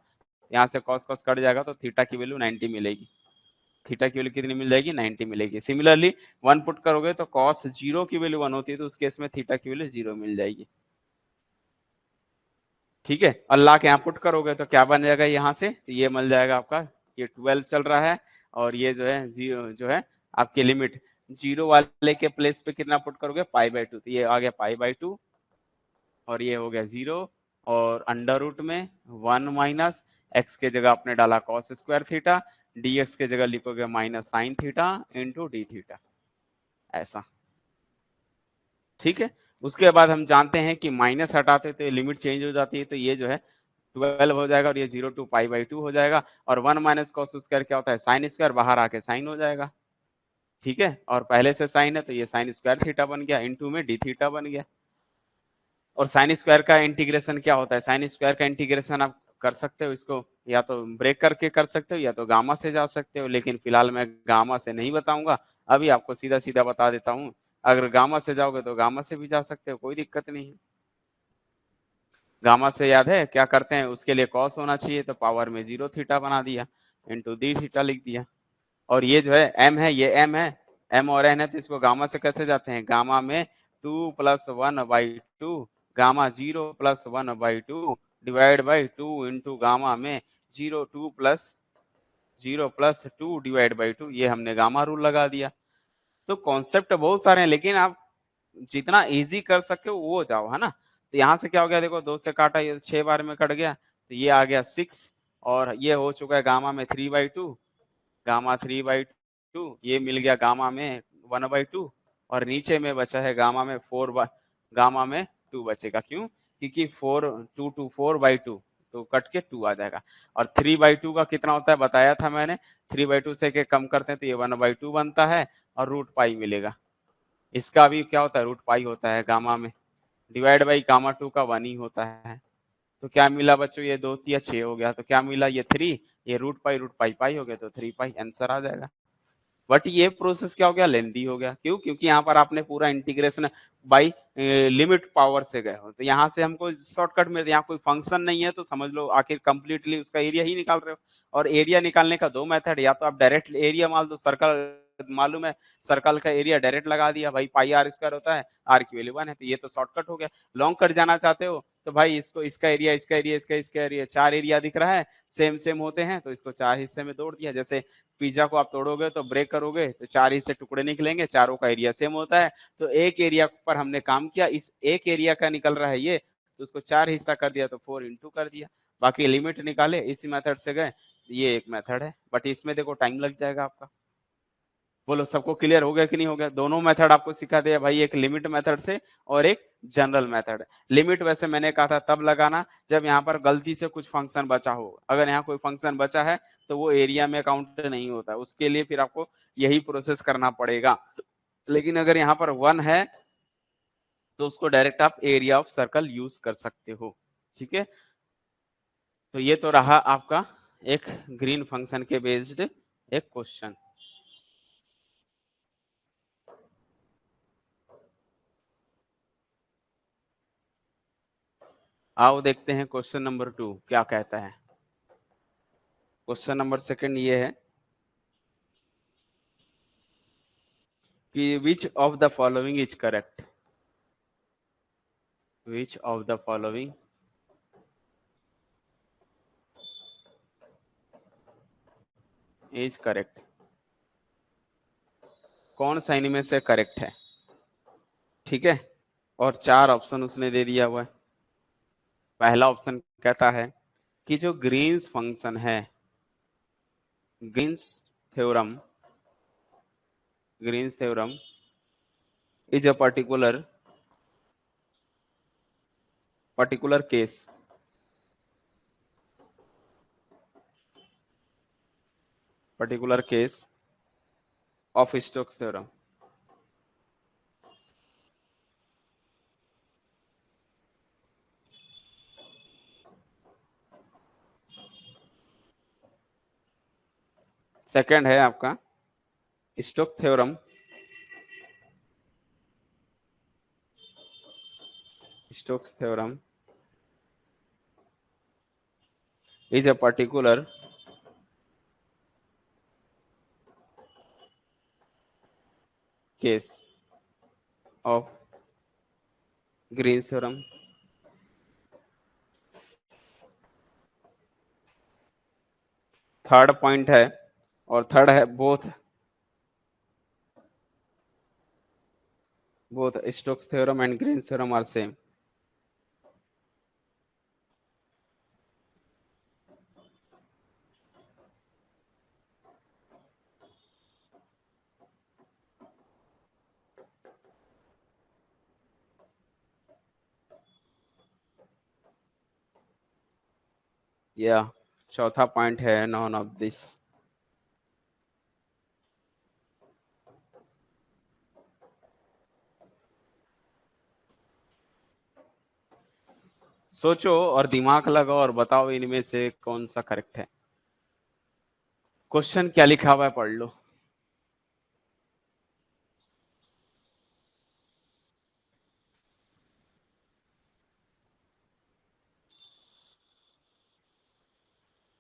[SPEAKER 1] यहाँ से कॉस कॉस कट जाएगा तो थीटा की वैल्यू 90 मिलेगी, थीटा की वैल्यू कितनी मिल जाएगी 90 मिलेगी। सिमिलरली 1 पुट करोगे तो कॉस 0 की वैल्यू 1 होती है, तो उस केस में थीटा की वैल्यू 0 मिल जाएगी, ठीक है। अल्लाह के यहाँ पुट करोगे तो क्या बन जाएगा, यहाँ से तो ये मिल जाएगा आपका, ये 12 चल रहा है और ये जो है 0 जो है आपकी लिमिट 0 वाले के प्लेस पे कितना पुट करोगे पाई बाई 2, तो ये आ गया पाई बाई 2 और ये हो गया 0 और अंडर रूट में 1 माइनस एक्स के जगह आपने डाला कॉस स्क्वायर थीटा, dx के जगह लिखोगे minus sine theta into D theta. ऐसा, ठीक है। उसके बाद हम जानते हैं कि माइनस हटाते तो लिमिट चेंज हो जाती है, तो ये जो है 12 हो जाएगा और ये 0 टू पाई बाई 2 हो जाएगा। और 1 माइनस कॉस स्क्वायर क्या होता है, साइन स्क्वायर, बाहर आके साइन हो जाएगा, ठीक है। और पहले से साइन है तो ये साइन स्क्वायर थीटा बन गया, इनटू में डी थीटा बन गया। और साइन स्क्वायर का इंटीग्रेशन क्या होता है, साइन स्क्वायर का इंटीग्रेशन आप कर सकते हो, इसको या तो ब्रेक करके कर सकते हो या तो गामा से जा सकते हो, लेकिन फिलहाल मैं गामा से नहीं बताऊंगा, अभी आपको सीधा सीधा बता देता हूँ। अगर गामा से जाओगे तो गामा से भी जा सकते हो, कोई दिक्कत नहीं है। गामा से याद है क्या करते हैं, उसके लिए कॉस होना चाहिए, तो पावर में 0 थीटा बना दिया, इंटू डी थीटा लिख दिया। और ये जो है एम है, ये एम है, एम और एन है, तो इसको गामा से कैसे जाते हैं, गामा में 2+1/2, gamma 0+1/2 divide by 2 into gamma में 0 2 + 0 + 2 डिवाइड बाई 2, ये हमने गामा रूल लगा दिया। तो कॉन्सेप्ट बहुत सारे हैं, लेकिन आप जितना इजी कर सके वो जाओ, है ना। तो यहाँ से क्या हो गया, देखो 2 से काटा, ये 6 बार में कट गया, तो ये आ गया 6, और ये हो चुका है गामा में 3/2, गामा 3/2, ये मिल गया गामा में 1/2, और नीचे में बचा है गामा में 4, गामा में 2 बचेगा, क्यों, क्योंकि 4 2 2 4/2, तो कट के 2 आ जाएगा। और 3/2 का कितना होता है बताया था मैंने, 3/2 से के कम करते हैं तो ये 1/2 बनता है, और रूट पाई मिलेगा। इसका भी क्या होता है, रूट पाई होता है गामा में, डिवाइड बाई गामा 2 का 1 ही होता है। तो क्या मिला बच्चों, ये 2 या 6 हो गया, तो क्या मिला, ये 3, ये रूट पाई पाई हो गया, तो 3 पाई आंसर आ जाएगा। बट ये प्रोसेस क्या हो गया, लेंदी हो गया, क्यों, क्योंकि यहाँ पर आपने पूरा इंटीग्रेशन बाई लिमिट पावर से गए हो, तो यहाँ से हमको शॉर्टकट में, यहाँ कोई फंक्शन नहीं है, तो समझ लो आखिर कंप्लीटली उसका एरिया ही निकाल रहे हो। और एरिया निकालने का दो मेथड, या तो आप डायरेक्ट एरिया मान लो, सर्कल मालूम है, सर्कल का एरिया डायरेक्ट लगा दिया, भाई पाई आर स्क्वायर होता है, आर की वैल्यू 1 है, तो ये तो शॉर्टकट हो गया। लॉन्ग कट जाना चाहते हो तो भाई इसको, इसका एरिया, इसका एरिया, इसका एरिया, 4 एरिया दिख रहा है, सेम सेम होते हैं, तो इसको 4 हिस्से में तोड़ दिया। जैसे पिज्जा को आप तोड़ोगे तो ब्रेक करोगे तो 4 हिस्से टुकड़े निकलेंगे, चारों का एरिया सेम होता है, तो एक एरिया पर हमने काम किया, इस एक एरिया का निकल रहा है ये, तो उसको 4 हिस्सा कर दिया, तो 4 इंटू कर दिया, बाकी लिमिट निकाले, इसी मेथड से गए। ये एक मेथड है, बट इसमें देखो टाइम लग जाएगा आपका। बोलो सबको क्लियर हो गया कि नहीं हो गया, दोनों मेथड आपको सिखा दिया भाई, एक लिमिट मेथड से और एक जनरल मेथड। लिमिट वैसे मैंने कहा था तब लगाना जब यहाँ पर गलती से कुछ फंक्शन बचा हो, अगर यहाँ कोई फंक्शन बचा है तो वो एरिया में काउंट नहीं होता, उसके लिए फिर आपको यही प्रोसेस करना पड़ेगा। लेकिन अगर यहाँ पर 1 है तो उसको डायरेक्ट आप एरिया ऑफ सर्कल यूज कर सकते हो, ठीक है। तो ये तो रहा आपका एक ग्रीन फंक्शन के बेस्ड एक क्वेश्चन। आओ देखते हैं क्वेश्चन नंबर 2 क्या कहता है। क्वेश्चन नंबर सेकंड ये है कि which of the following is correct, which of the following is correct, कौन सा इनमें से करेक्ट है, ठीक है। और 4 ऑप्शन उसने दे दिया हुआ है। पहला ऑप्शन कहता है कि जो ग्रीन्स फंक्शन है, Green's theorem, Green's theorem is a particular case, particular case of Stokes theorem. Second है आपका Stoke theorem, Stokes theorem is a particular case of Green's theorem. Third point है, और थर्ड है both, both Stokes theorem and Green's theorem are same। या चौथा point है none of this. सोचो और दिमाग लगाओ और बताओ इनमें से कौन सा करेक्ट है। क्वेश्चन क्या लिखा हुआ है पढ़ लो।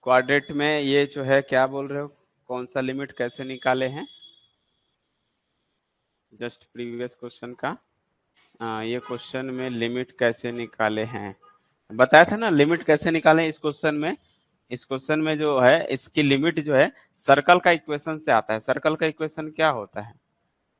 [SPEAKER 1] क्वाड्रेट में ये जो है क्या बोल रहे हो, कौन सा लिमिट कैसे निकाले हैं? जस्ट प्रीवियस क्वेश्चन का ये क्वेश्चन में लिमिट कैसे निकाले हैं बताया था ना। लिमिट कैसे निकालें इस क्वेश्चन में? इस क्वेश्चन में जो है इसकी लिमिट जो है सर्कल का इक्वेशन से आता है। सर्कल का इक्वेशन क्या होता है?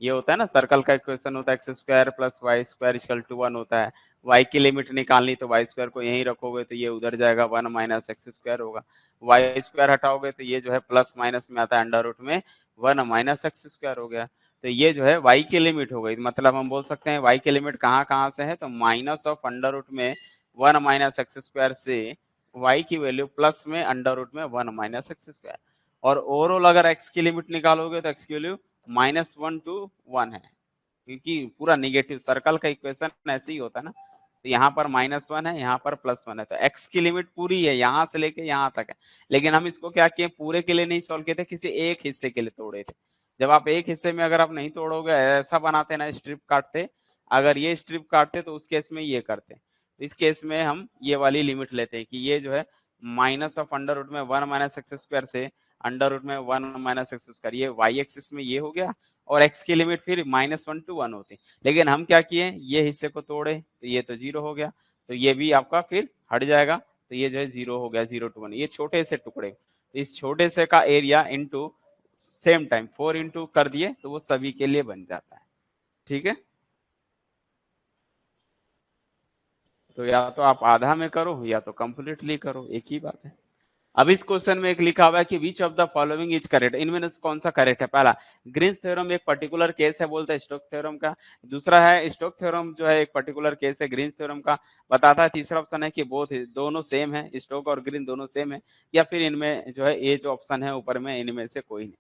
[SPEAKER 1] ये होता है ना, सर्कल का इक्वेशन होता है X square plus Y square equal to 1 होता है। वाई की लिमिट निकालनी तो वाई स्क्वायर को यहीं रखोगे तो ये उधर जाएगा, 1 माइनस एक्स स्क्वायर होगा। वाई स्क्वायर हटाओगे तो ये जो है प्लस माइनस में आता है, अंडर रूट में 1 माइनस एक्स स्क्वायर हो गया। तो ये जो है वाई की लिमिट हो गई। मतलब हम बोल सकते हैं वाई की लिमिट कहाँ कहाँ से है, तो माइनस ऑफ अंडर रूट में 1 माइनस एक्स स्क्वायर से वाई की वैल्यू प्लस में अंडर रूट में 1 माइनस एक्स स्क्वायर। और ओवरऑल अगर एक्स की लिमिट निकालोगे तो एक्स की वैल्यू -1 to 1 है, क्योंकि पूरा निगेटिव सर्कल का इक्वेशन ऐसे ही होता है ना। तो यहाँ पर -1 है, यहाँ पर +1 है, तो x की लिमिट पूरी है यहाँ से लेके यहाँ तक है। लेकिन हम इसको क्या किए, पूरे के लिए नहीं सॉल्व किए थे, किसी एक हिस्से के लिए तोड़े थे। जब आप एक हिस्से में अगर आप नहीं तोड़ोगे, ऐसा बनाते ना स्ट्रिप काटते, अगर ये स्ट्रिप काटते तो उस केस में ये करते। तो इस केस में हम ये वाली लिमिट लेते हैं कि ये जो है माइनस ऑफ अंडर रूट में 1 माइनस एक्स स्क्वायर से अंडर रूट में 1 माइनस एक्स स्क्वायर, ये वाई एक्सिस में ये हो गया, और x की लिमिट फिर -1 to 1 होती। लेकिन हम क्या किए, ये हिस्से को तोड़े तो ये तो 0 हो गया, तो ये भी आपका फिर हट जाएगा, तो ये जो है 0 हो गया, 0 to 1। ये छोटे से टुकड़े, तो इस छोटे से का area into same time 4 into कर दिए तो वो सभी के लिए बन जाता है। ठीक है, तो या तो आप आधा में करो या तो कंप्लीटली करो, एक ही बात है। अब इस क्वेश्चन में एक लिखा हुआ है कि which of the following is correct, इनमें से कौन सा करेक्ट है? पहला ग्रीन्स थ्योरम एक पर्टिकुलर केस है, बोलता है स्टोक थ्योरम का। दूसरा है स्टोक थ्योरम जो है एक पर्टिकुलर केस है ग्रीन्स थ्योरम का, बताता है। तीसरा ऑप्शन है कि बोथ दोनों सेम है, स्टोक और ग्रीन दोनों सेम है। या फिर इनमें जो है ये जो ऑप्शन है ऊपर में, इनमें से कोई नहीं।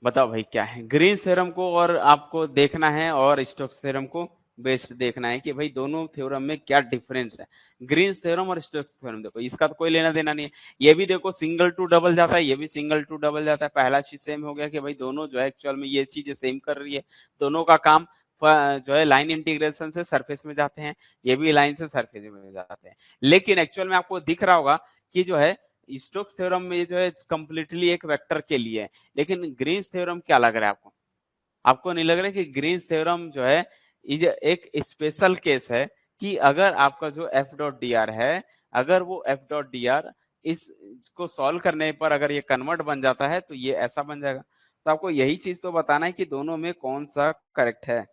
[SPEAKER 1] बताओ भाई क्या है? ग्रीन्स थ्योरम को और आपको देखना है और स्टोक्स थ्योरम को बेस्ट देखना है कि भाई दोनों थ्योरम में क्या डिफरेंस है। ग्रीन्स थ्योरम और स्टोक्स थ्योरम देखो, इसका तो कोई लेना देना नहीं है। ये भी देखो सिंगल टू डबल जाता है, ये भी सिंगल टू डबल जाता है। पहला चीज सेम हो गया कि भाई दोनों जो है एक्चुअल में ये चीजें सेम कर रही है। दोनों का काम जो है लाइन इंटीग्रेशन से सरफेस में जाते हैं, ये भी लाइन से सरफेस में जाते हैं। लेकिन एक्चुअल में आपको दिख रहा होगा कि जो है स्टोक्स थ्योरम में जो है कंप्लीटली एक वेक्टर के लिए है। लेकिन ग्रीन्स थ्योरम क्या लग रहा है आपको? आपको नहीं लग रहा है कि ग्रीन्स थ्योरम जो है इज एक स्पेशल केस है, कि अगर आपका जो एफ डॉट डी आर है, अगर वो एफ डॉट डी आर इसको सॉल्व करने पर अगर ये कन्वर्ट बन जाता है तो ये ऐसा बन जाएगा। तो आपको यही चीज तो बताना है कि दोनों में कौन सा करेक्ट है।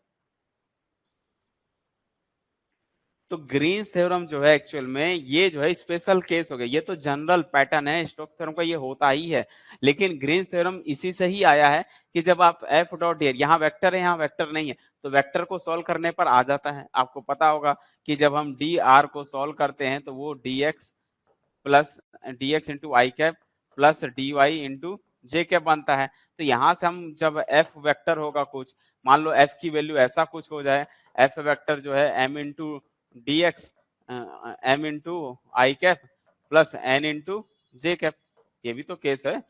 [SPEAKER 1] तो ग्रीन्स थ्योरम जो है एक्चुअल में ये जो है स्पेशल केस हो गया, ये तो जनरल पैटर्न है स्टोक्स थ्योरम का, ये होता ही है। लेकिन ग्रीन्स थ्योरम इसी से ही आया है कि जब आप एफ डॉट डी यहाँ वेक्टर है, यहाँ वेक्टर नहीं है, तो वेक्टर को सॉल्व करने पर आ जाता है। आपको पता होगा कि जब हम डी आर को सॉल्व करते हैं तो वो d x plus d x into i cap plus d y into j cap बनता है। तो यहाँ से हम जब एफ वेक्टर होगा कुछ, मान लो एफ की वैल्यू ऐसा कुछ हो जाए, एफ वेक्टर जो है m into D x m into i cap plus N into j cap, ये भी तो केस है।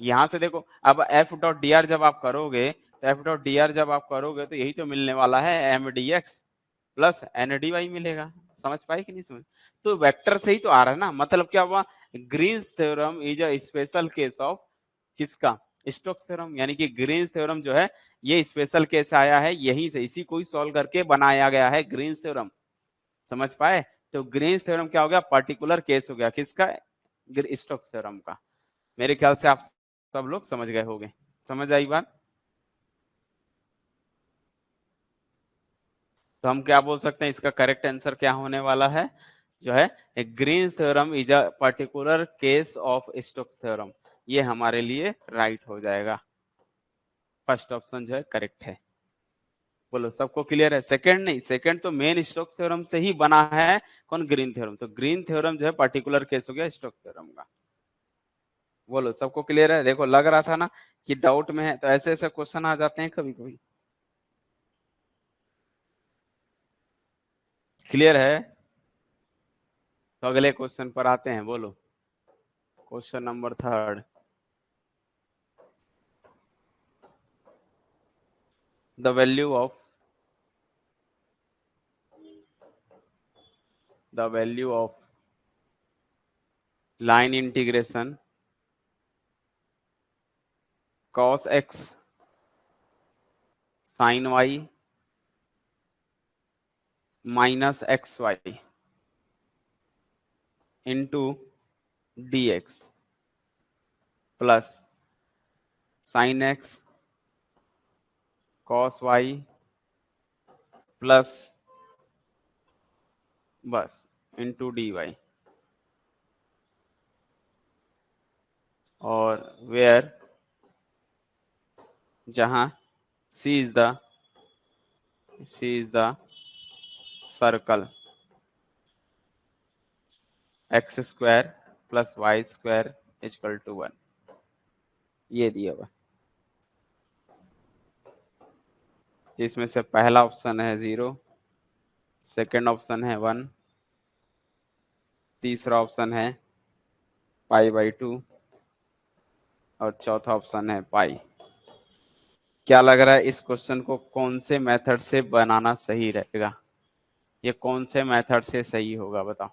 [SPEAKER 1] यहाँ से देखो, अब एफ डॉट डी आर जब आप करोगे, तो एफ डॉट डी आर जब आप करोगे तो यही तो मिलने वाला है, M D x plus N D Y मिलेगा। समझ पाए कि नहीं समझ? तो वेक्टर से ही तो आ रहा है ना। मतलब क्या हुआ, Green's theorem is a special case of किसका? Stokes theorem. यानी कि ग्रीन्स थ्योरम जो है ये स्पेशल केस आया है, यहीं से इसी को ही सॉल्व करके बनाया गया है ग्रीन्स थ्योरम। समझ पाए? तो ग्रीन्स थ्योरम क्या हो गया, पर्टिकुलर केस हो गया किसका? स्टोक्स थ्योरम का। मेरे ख्याल से आप सब लोग समझ गए होंगे। समझ आई बात? तो हम क्या बोल सकते हैं, इसका करेक्ट आंसर क्या होने वाला है? जो है Green's theorem is a particular case of Stokes theorem, ये हमारे लिए राइट हो जाएगा। फर्स्ट ऑप्शन जो है करेक्ट है। बोलो सबको क्लियर है? सेकंड नहीं, सेकंड तो मेन स्टोक्स थ्योरम से ही बना है। कौन? Green theorem. तो ग्रीन थ्योरम जो है पर्टिकुलर केस हो गया स्टोक्स थ्योरम का। बोलो सबको क्लियर है? देखो लग रहा था ना कि डाउट में है, तो ऐसे ऐसे क्वेश्चन आ जाते हैं कभी कभी। क्लियर है? तो अगले क्वेश्चन पर आते हैं। बोलो question number third. The value of line integration cos x sin y minus x y into D x plus sine x cos y plus bus into D y, और वेयर जहां c is the circle x square plus Y square equal to 1। ये दिया हुआ। इसमें से पहला option है 0, second option है 1, तीसरा ऑप्शन है π/2 और चौथा ऑप्शन है पाई। क्या लग रहा है इस क्वेश्चन को कौन से मेथड से बनाना सही रहेगा? ये कौन से मेथड से सही होगा बताओ?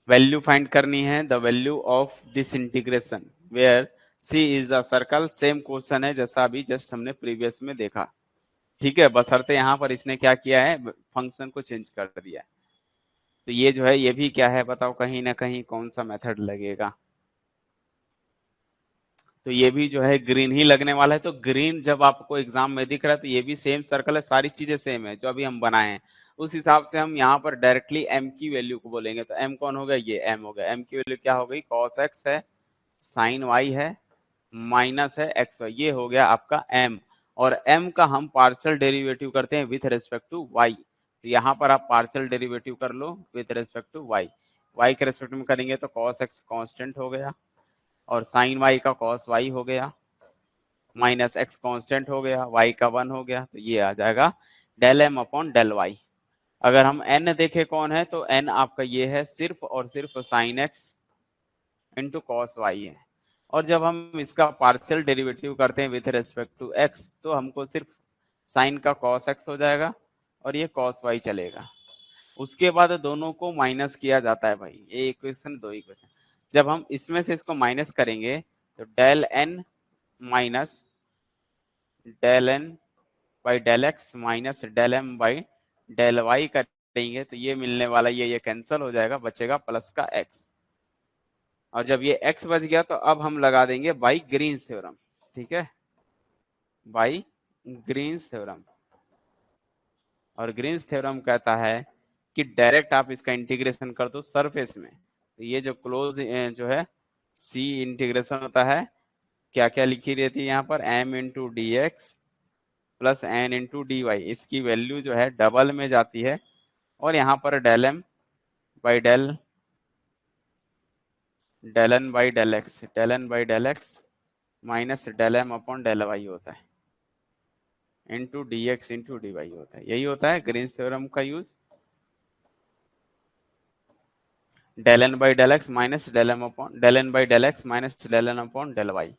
[SPEAKER 1] वैल्यू फाइंड करनी है, the value of this integration where C is the circle. Same question है जैसा अभी जस्ट हमने प्रीवियस में देखा। ठीक है, बशर्ते यहाँ पर इसने क्या किया है, फंक्शन को चेंज कर दिया है। तो ये जो है ये भी क्या है बताओ, कहीं ना कहीं कौन सा मेथड लगेगा? तो ये भी जो है ग्रीन ही लगने वाला है। तो ग्रीन जब आपको एग्जाम में दिख रहा है तो ये भी सेम सर्कल है, सारी चीजें सेम है जो अभी हम बनाए हैं। उस हिसाब से हम यहाँ पर डायरेक्टली m की वैल्यू को बोलेंगे। तो m कौन हो गया? ये m हो गया। m की वैल्यू क्या हो गई? cos x है, sin y है, माइनस है एक्स वाई। ये हो गया आपका m। और m का हम पार्शियल डेरिवेटिव करते हैं विथ रेस्पेक्ट टू y। तो यहाँ पर आप पार्शियल डेरिवेटिव कर लो with respect to y। y के रेस्पेक्ट में करेंगे तो cos x कांस्टेंट हो गया, और साइन वाई का कॉस वाई हो गया, माइनस एक्स कांस्टेंट हो गया, वाई का 1 हो गया। तो ये आ जाएगा del M upon del Y. अगर हम n देखें कौन है, तो n आपका ये है सिर्फ और सिर्फ sine X into cos Y है। और जब हम इसका पार्शियल डेरिवेटिव करते हैं विथ रेस्पेक्ट टू x, तो हमको सिर्फ साइन का कॉस एक्स हो जाएगा और ये कॉस वाई चलेगा। उसके बाद दोनों को माइनस किया जाता है भाई, ये इक्वेशन दो इक्वेशन। जब हम इसमें से इसको माइनस करेंगे तो del N minus del N by del X minus del M by del Y करेंगे तो ये मिलने वाला, ये कैंसिल हो जाएगा, बचेगा प्लस का एक्स। और जब ये एक्स बच गया तो अब हम लगा देंगे बाई ग्रीन्स थ्योरम। ठीक है, बाई ग्रीन्स थ्योरम। और ग्रीन्स थ्योरम कहता है कि डायरेक्ट आप इसका इंटीग्रेशन कर दो सरफेस में। तो ये जो क्लोज जो है सी इंटीग्रेशन होता है, क्या क्या लिखी रहती है यहाँ पर, m into D x plus N into D Y. इसकी वैल्यू जो है डबल में जाती है, और यहाँ पर del M by del N by del X minus del M upon del Y होता है, into D x into D Y होता है। यही होता है ग्रीन्स थ्योरम का use. Del N by del X minus del M upon del N by del X minus del N upon del y.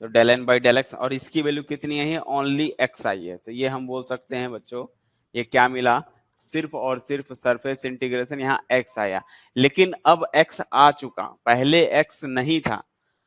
[SPEAKER 1] तो del N by del x, और इसकी value कितनी है? ओनली एक्स आई है। तो ये हम बोल सकते हैं बच्चों, ये क्या मिला? सिर्फ और सिर्फ सरफेस इंटीग्रेशन, यहाँ एक्स आया। लेकिन अब एक्स आ चुका, पहले एक्स नहीं था,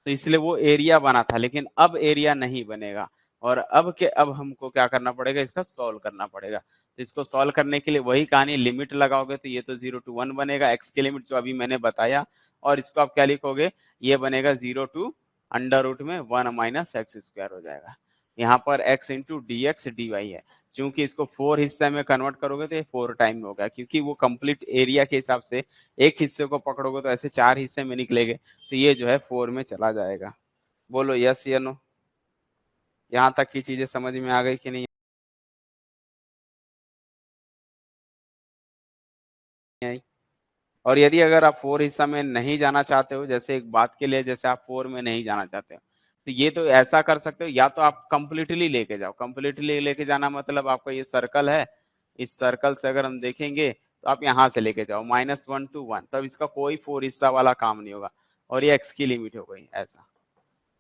[SPEAKER 1] तो इसलिए वो एरिया बना था, लेकिन अब एरिया नहीं बनेगा। और अब हमको क्या करना पड़ेगा? इसका सॉल्व करना पड़ेगा। तो इसको सॉल्व करने के लिए वही कहानी, लिमिट लगाओगे तो ये तो 0 to 1 बनेगा, एक्स की लिमिट जो अभी मैंने बताया। और इसको आप क्या लिखोगे? ये बनेगा 0 to अंडर रूट में 1 माइनस एक्स स्क्वायर हो जाएगा। यहाँ पर x into D X D Y है। चूंकि इसको 4 हिस्से में कन्वर्ट करोगे तो ये 4 टाइम होगा, क्योंकि वो कंप्लीट एरिया के हिसाब से एक हिस्से को पकड़ोगे तो ऐसे 4 हिस्से में निकलेंगे। तो ये जो है 4 में चला जाएगा। बोलो यस या नो? यहाँ तक की चीजें समझ में आ गई कि नहीं आई? और यदि अगर आप फोर हिस्सा में नहीं जाना चाहते हो, जैसे एक बात के लिए, जैसे आप फोर में नहीं जाना चाहते हो, तो ये तो ऐसा कर सकते हो, या तो आप कंप्लीटली लेके जाओ। कंप्लीटली लेके जाना मतलब आपका ये सर्कल है, इस सर्कल से अगर हम देखेंगे तो आप यहाँ से लेके जाओ -1 to 1, तब इसका कोई फोर हिस्सा वाला काम नहीं होगा, और ये एक्स की लिमिट हो गई ऐसा।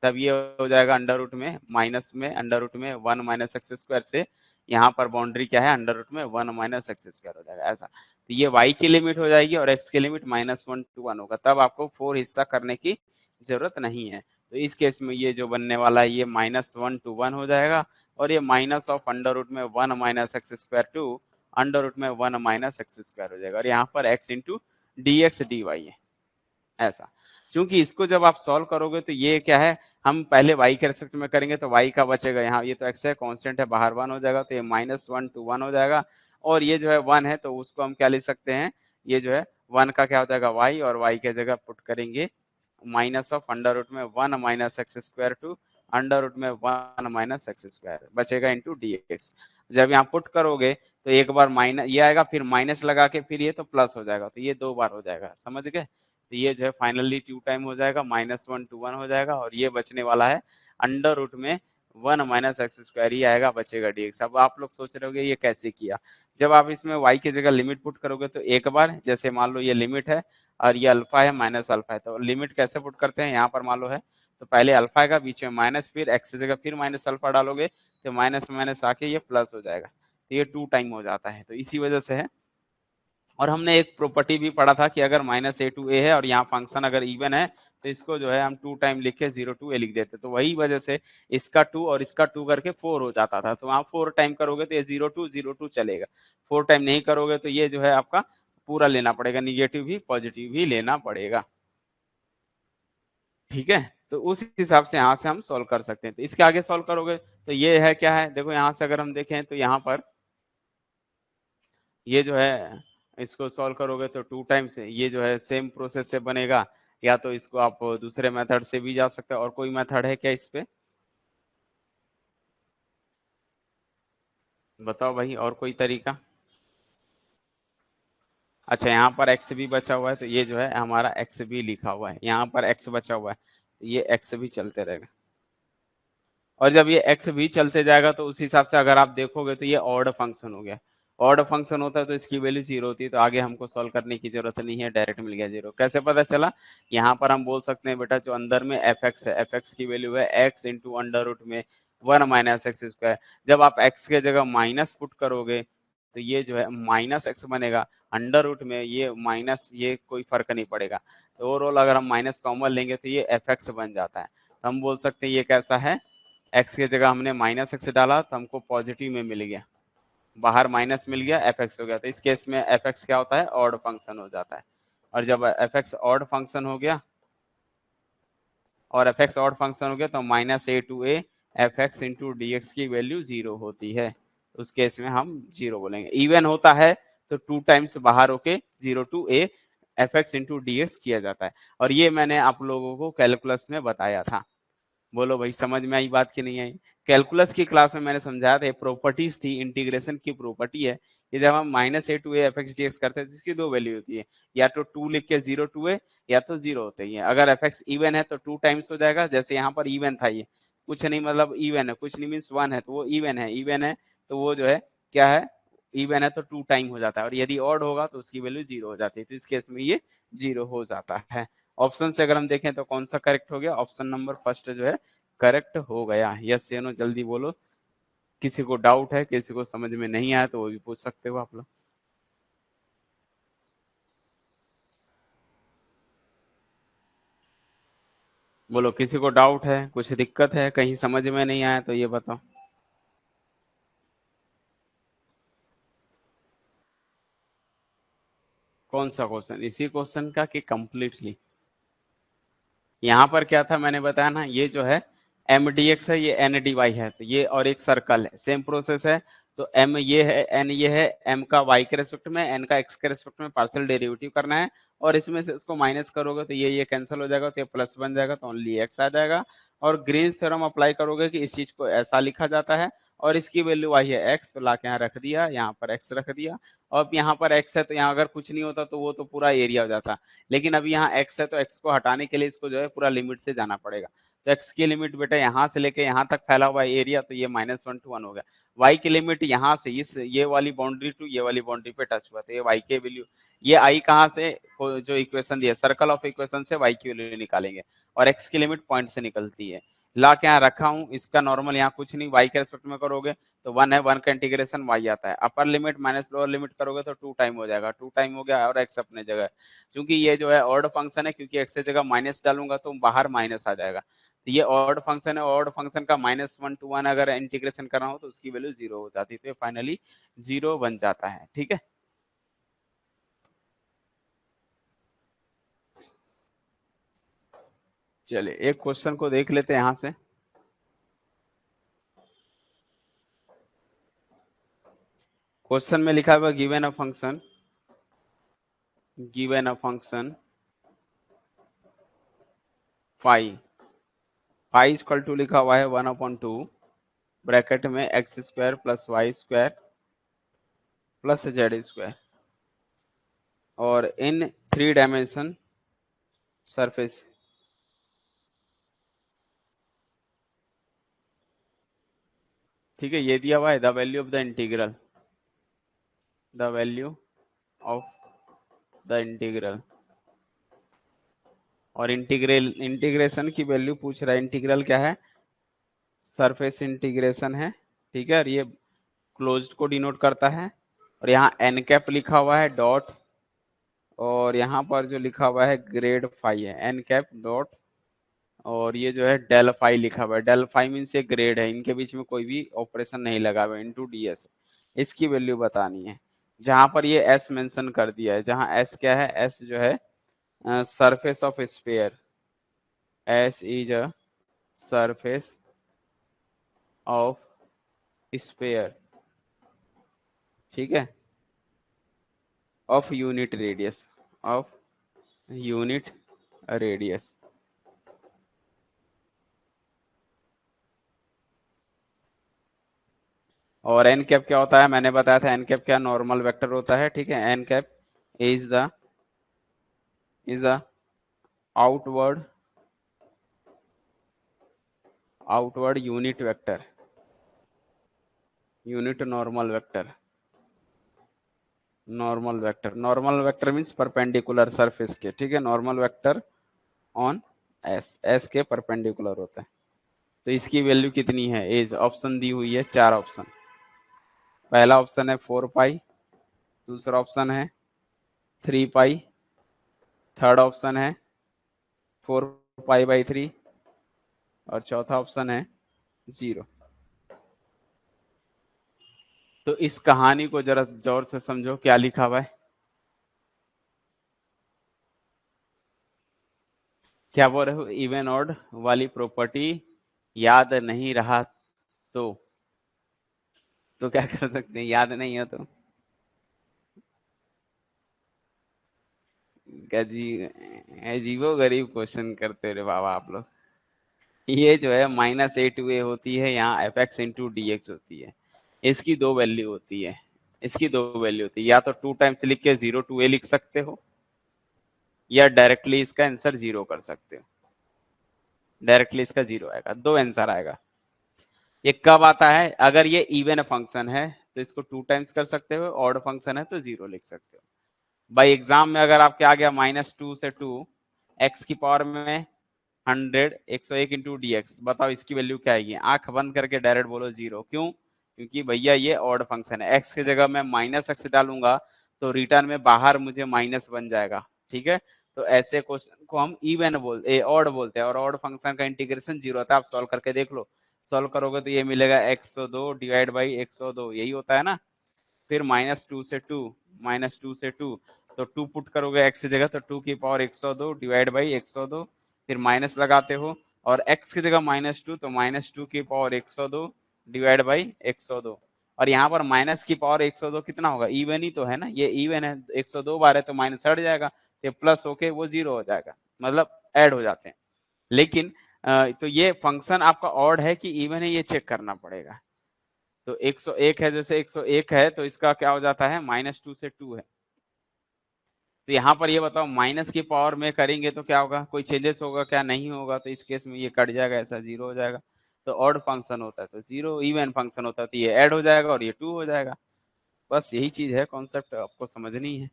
[SPEAKER 1] तब ये हो जाएगा अंडर रूट में माइनस में अंडर रूट में 1 माइनस एक्स स्क्वायर से, यहाँ पर बाउंड्री क्या है, अंडर रूट में 1 माइनस एक्स स्क्वायर हो जाएगा ऐसा। तो ये y की लिमिट हो जाएगी और x की लिमिट -1 to 1 होगा, तब आपको फोर हिस्सा करने की जरूरत नहीं है। तो इस केस में ये जो बनने वाला है ये -1 to 1 हो जाएगा, और ये माइनस ऑफ अंडर रूट में 1 minus X square to under root में 1 माइनस एक्स स्क्वायर हो जाएगा, और यहाँ पर x into D X D Y है ऐसा। क्योंकि इसको जब आप सॉल्व करोगे तो ये क्या है, हम पहले y के रेस्पेक्ट में करेंगे तो y का बचेगा, यहाँ ये तो x है कांस्टेंट है, बाहर 1 हो जाएगा, तो ये -1 to 1 हो जाएगा, और ये जो है 1 है तो उसको हम क्या लिख सकते हैं, ये जो है 1 का क्या हो जाएगा y, और y के जगह पुट करेंगे माइनस ऑफ अंडर रूट में 1 minus X square to under root में 1 माइनस एक्स स्क्वायर बचेगा इंटू डी एक्स। जब यहाँ पुट करोगे तो एक बार माइनस ये आएगा, फिर माइनस लगा के फिर ये तो प्लस हो जाएगा, तो ये दो बार हो जाएगा, समझ गए? तो ये जो है फाइनली 2 टाइम हो जाएगा, -1 to 1 हो जाएगा, और ये बचने वाला है अंडर रूट में 1 माइनस एक्स स्क्वायर ही आएगा, बचेगा डीएक्स। अब आप लोग सोच रहे होंगे ये कैसे किया, जब आप इसमें y की जगह लिमिट पुट करोगे तो एक बार, जैसे मान लो ये लिमिट है और ये अल्फा है माइनस अल्फा है, तो लिमिट कैसे पुट करते हैं, यहाँ पर मान लो है तो पहले अल्फा आएगा, बीच में माइनस, फिर एक्स की जगह फिर माइनस अल्फा डालोगे तो माइनस माइनस आके ये प्लस हो जाएगा, तो ये 2 टाइम हो जाता है, तो इसी वजह से है। और हमने एक प्रॉपर्टी भी पढ़ा था कि अगर -a to a है और यहाँ फंक्शन अगर इवन है तो इसको जो है हम 2 टाइम लिख के 0 to a लिख देते, तो वही वजह से इसका 2 और इसका 2 करके 4 हो जाता था, तो वहाँ 4 टाइम करोगे तो ये 0 to चलेगा, 4 टाइम नहीं करोगे तो ये जो है आपका पूरा लेना पड़ेगा, निगेटिव भी पॉजिटिव भी लेना पड़ेगा, ठीक है? तो उस हिसाब से यहाँ से हम सॉल्व कर सकते हैं। तो इसके आगे सॉल्व करोगे तो ये है क्या है, देखो यहाँ से अगर हम देखें तो यहाँ पर ये जो है इसको सॉल्व करोगे तो 2 टाइम्स ये जो है सेम प्रोसेस से बनेगा, या तो इसको आप दूसरे मेथड से भी जा सकते हो, और कोई मेथड है क्या इस पे, बताओ भाई, और कोई तरीका? अच्छा यहाँ पर एक्स भी बचा हुआ है, तो ये जो है हमारा एक्स भी लिखा हुआ है, यहाँ पर एक्स बचा हुआ है, तो ये एक्स भी चलते रहेगा, और जब ये एक्स भी चलते जाएगा तो उस हिसाब से अगर आप देखोगे तो ये ऑड फंक्शन हो गया, ऑड फंक्शन होता है तो इसकी वैल्यू 0 होती है, तो आगे हमको सॉल्व करने की जरूरत नहीं है, डायरेक्ट मिल गया 0। कैसे पता चला, यहाँ पर हम बोल सकते हैं बेटा जो अंदर में एफ एक्स है, एफ एक्स की वैल्यू है एक्स इंटू अंडर रूट में 1 माइनस एक्स स्क्वायर, जब आप एक्स के जगह माइनस पुट करोगे तो ये जो है माइनस एक्स बनेगा, अंडर रूट में ये माइनस, ये कोई फर्क नहीं पड़ेगा, तो ओवरऑल अगर हम माइनस कॉमन लेंगे तो ये एफ एक्स बन जाता है, तो हम बोल सकते हैं ये कैसा है, एक्स की जगह हमने माइनस एक्स डाला तो हमको पॉजिटिव में मिल गया, बाहर माइनस मिल गया, एफ एक्स हो गया, तो इस केस में एफ एक्स क्या होता है, ऑड फंक्शन हो जाता है, और जब एफ एक्स ऑड फंक्शन हो गया और एफ एक्स ऑड फंक्शन हो गया तो -a to a F x into D x की वैल्यू 0 होती है, उस केस में हम 0 बोलेंगे। इवन होता है तो 2 टाइम्स बाहर होके 0 to a F x into D x किया जाता है, और ये मैंने आप लोगों को कैलकुलस में बताया था। बोलो भाई समझ में आई बात की नहीं आई? कैलकुलस की क्लास में मैंने समझाया था, प्रॉपर्टीज थी, इंटीग्रेशन की प्रॉपर्टी है कि जब हम -a to a F x D x करते हैं तो इसकी दो वैल्यू होती है, या तो 2 लिख के 0 to a, या तो 0 होते ही है। अगर एफ एक्स इवन है तो 2 टाइम्स हो जाएगा, जैसे यहाँ पर इवन था, ये कुछ नहीं मतलब इवन है, कुछ नहीं मीन्स 1 है तो वो इवन है, इवन है तो वो जो है क्या है, इवन है तो 2 टाइम हो जाता है, और यदि ऑड होगा तो उसकी वैल्यू 0 हो जाती है, तो इस केस में ये 0 हो जाता है। ऑप्शन से अगर हम देखें तो कौन सा करेक्ट हो गया, ऑप्शन नंबर फर्स्ट जो है करेक्ट हो गया। यस या नो जल्दी बोलो, किसी को डाउट है, किसी को समझ में नहीं आया तो वो भी पूछ सकते हो आप लोग। बोलो किसी को डाउट है, कुछ दिक्कत है, कहीं समझ में नहीं आया तो ये बताओ। कौन सा क्वेश्चन, इसी क्वेश्चन का कि कंप्लीटली? यहाँ पर क्या था मैंने बताया ना, ये जो है एम डी एक्स है, ये एन डी वाई है, तो ये और एक सर्कल है, सेम प्रोसेस है, तो एम ये है, एन ये है, एम का वाई के रेस्पेक्ट में, एन का एक्स के रेस्पेक्ट में पार्शियल डेरिवेटिव करना है, और इसमें से इसको माइनस करोगे तो ये कैंसिल हो जाएगा, तो ये प्लस बन जाएगा, तो ओनली एक्स आ जाएगा। और ग्रीन्स थ्योरम अप्लाई करोगे कि इस चीज को ऐसा लिखा जाता है और इसकी वैल्यू आई है एक्स, तो लाके यहाँ रख दिया, यहाँ पर एक्स रख दिया। और अब यहाँ पर एक्स है तो यहाँ अगर कुछ नहीं होता तो वो तो पूरा एरिया हो जाता, लेकिन अभी यहाँ एक्स है तो एक्स को हटाने के लिए इसको जो है पूरा लिमिट से जाना पड़ेगा। तो एक्स की लिमिट बेटा यहाँ से लेके यहाँ तक फैला हुआ एरिया, तो ये -1 to 1 हो गया। वाई की लिमिट यहाँ से इस ये वाली बाउंड्री टू ये वाली बाउंड्री पे टच हुआ, तो ये वाई के वैल्यू, ये आई कहाँ से, जो इक्वेशन दिया सर्कल ऑफ इक्वेशन से वाई की वैल्यू निकालेंगे, और एक्स की लिमिट पॉइंट से निकलती है। ला के यहाँ रखा हूँ, इसका नॉर्मल यहाँ कुछ नहीं, वाई के रेस्पेक्ट में करोगे तो 1 है, 1 का इंटीग्रेशन वाई आता है, upper limit minus lower limit करोगे तो 2 टाइम हो जाएगा, 2 टाइम हो गया और एक्स अपने जगह। क्योंकि ये जो है ऑड फंक्शन है, क्योंकि एक्स की जगह माइनस डालूंगा तो बाहर माइनस आ जाएगा, तो ये ऑड फंक्शन है, ऑड फंक्शन का -1 to 1 अगर इंटीग्रेशन करना हो तो उसकी वैल्यू 0 हो जाती है, तो ये फाइनली 0 बन जाता है। ठीक है, चलिए एक क्वेश्चन को देख लेते हैं यहां से। क्वेश्चन में लिखा हुआ given a function, given a function phi, phi equal to लिखा हुआ है 1/2 ब्रैकेट में x² plus y² plus z², और इन 3 डायमेंशन सरफेस। ठीक है, ये दिया हुआ है the value of the integral, the value of the integral, और इंटीग्रेशन की वैल्यू पूछ रहा है। इंटीग्रल क्या है, सरफेस इंटीग्रेशन है। ठीक है, और ये क्लोज्ड को डिनोट करता है, और यहाँ एन कैप लिखा हुआ है डॉट, और यहाँ पर जो लिखा हुआ है ग्रेड फाई है, एन कैप डॉट, और ये जो है डेल फाई लिखा हुआ है, डेल फाई मीन्स ये ग्रेड है, इनके बीच में कोई भी ऑपरेशन नहीं लगा हुआ, इनटू ds, इसकी वैल्यू बतानी है। जहां पर ये s मेंशन कर दिया है, जहां s क्या है, s जो है surface of sphere, s is a surface of sphere, ठीक है, of unit radius, of unit radius. और एन कैप क्या होता है, मैंने बताया था एन कैप क्या नॉर्मल वेक्टर होता है। ठीक है, N cap is the outward unit vector, unit normal vector, normal vector means perpendicular surface के। ठीक है, नॉर्मल वेक्टर ऑन एस के परपेंडिकुलर होता है। तो इसकी वैल्यू कितनी है, एज ऑप्शन दी हुई है 4 ऑप्शन। पहला ऑप्शन है 4 पाई, दूसरा ऑप्शन है 3 पाई, थर्ड ऑप्शन है 4 पाई/3, और चौथा ऑप्शन है 0। तो इस कहानी को जरा जोर से समझो, क्या लिखा हुआ है, क्या बोल रहे हो, इवन ऑड वाली प्रॉपर्टी याद नहीं रहा तो क्या कर सकते हैं, याद नहीं है तो अजीबो गरीब क्वेश्चन करते रहे बाबा आप लोग। ये जो है -a to a होती है, यहाँ f(x)(dx) होती है, इसकी दो वैल्यू होती है, इसकी दो वैल्यू होती है, या तो 2 टाइम्स लिख के 0 to a लिख सकते हो, या डायरेक्टली इसका आंसर 0 कर सकते हो, डायरेक्टली इसका 0 आएगा, दो आंसर आएगा। ये कब आता है, अगर ये इवन फंक्शन है तो इसको 2 टाइम्स कर सकते हो, ऑड फंक्शन है तो 0 लिख सकते हो। भाई एग्जाम में अगर आपके आ गया -2 से 2 x की पावर में 100 101 इंटू dx, बताओ इसकी वैल्यू क्या आएगी, आंख बंद करके डायरेक्ट बोलो 0। क्यों, क्योंकि भैया ये ऑड फंक्शन है, x की जगह मैं -x डालूंगा तो रिटर्न में बाहर मुझे माइनस बन जाएगा। ठीक है, तो ऐसे क्वेश्चन को हम इवन ऑड बोलते हैं, और ऑड फंक्शन का इंटीग्रेशन 0 होता है। आप सॉल्व करके देख लो, सॉल्व करोगे तो ये मिलेगा 102 डिवाइड बाई 102, यही होता है ना। फिर -2 से 2 तो 2 पुट करोगे x की जगह, तो 2 की पावर 102 डिवाइड बाई 102, फिर माइनस लगाते हो, और x की जगह -2 तो -2 की पावर 102 डिवाइड बाई 102, और यहाँ पर माइनस की पावर 102 कितना होगा, इवन ही तो है ना, ये इवन है, 102 बार है तो माइनस हट जाएगा, ये प्लस होके वो 0 हो जाएगा, मतलब ऐड हो जाते हैं। लेकिन तो ये फंक्शन आपका ऑड है कि इवन है, ये चेक करना पड़ेगा। तो 101 है, जैसे 101 है तो इसका क्या हो जाता है, -2 से 2 है। तो यहाँ पर ये बताओ माइनस की पावर में करेंगे तो क्या होगा, कोई चेंजेस होगा क्या, नहीं होगा। तो इस केस में ये कट जाएगा, ऐसा 0 हो जाएगा। तो ऑड फंक्शन होता है तो 0, इवन फंक्शन होता है तो ये ऐड हो जाएगा और ये 2 हो जाएगा। बस यही चीज है, कॉन्सेप्ट आपको समझनी है।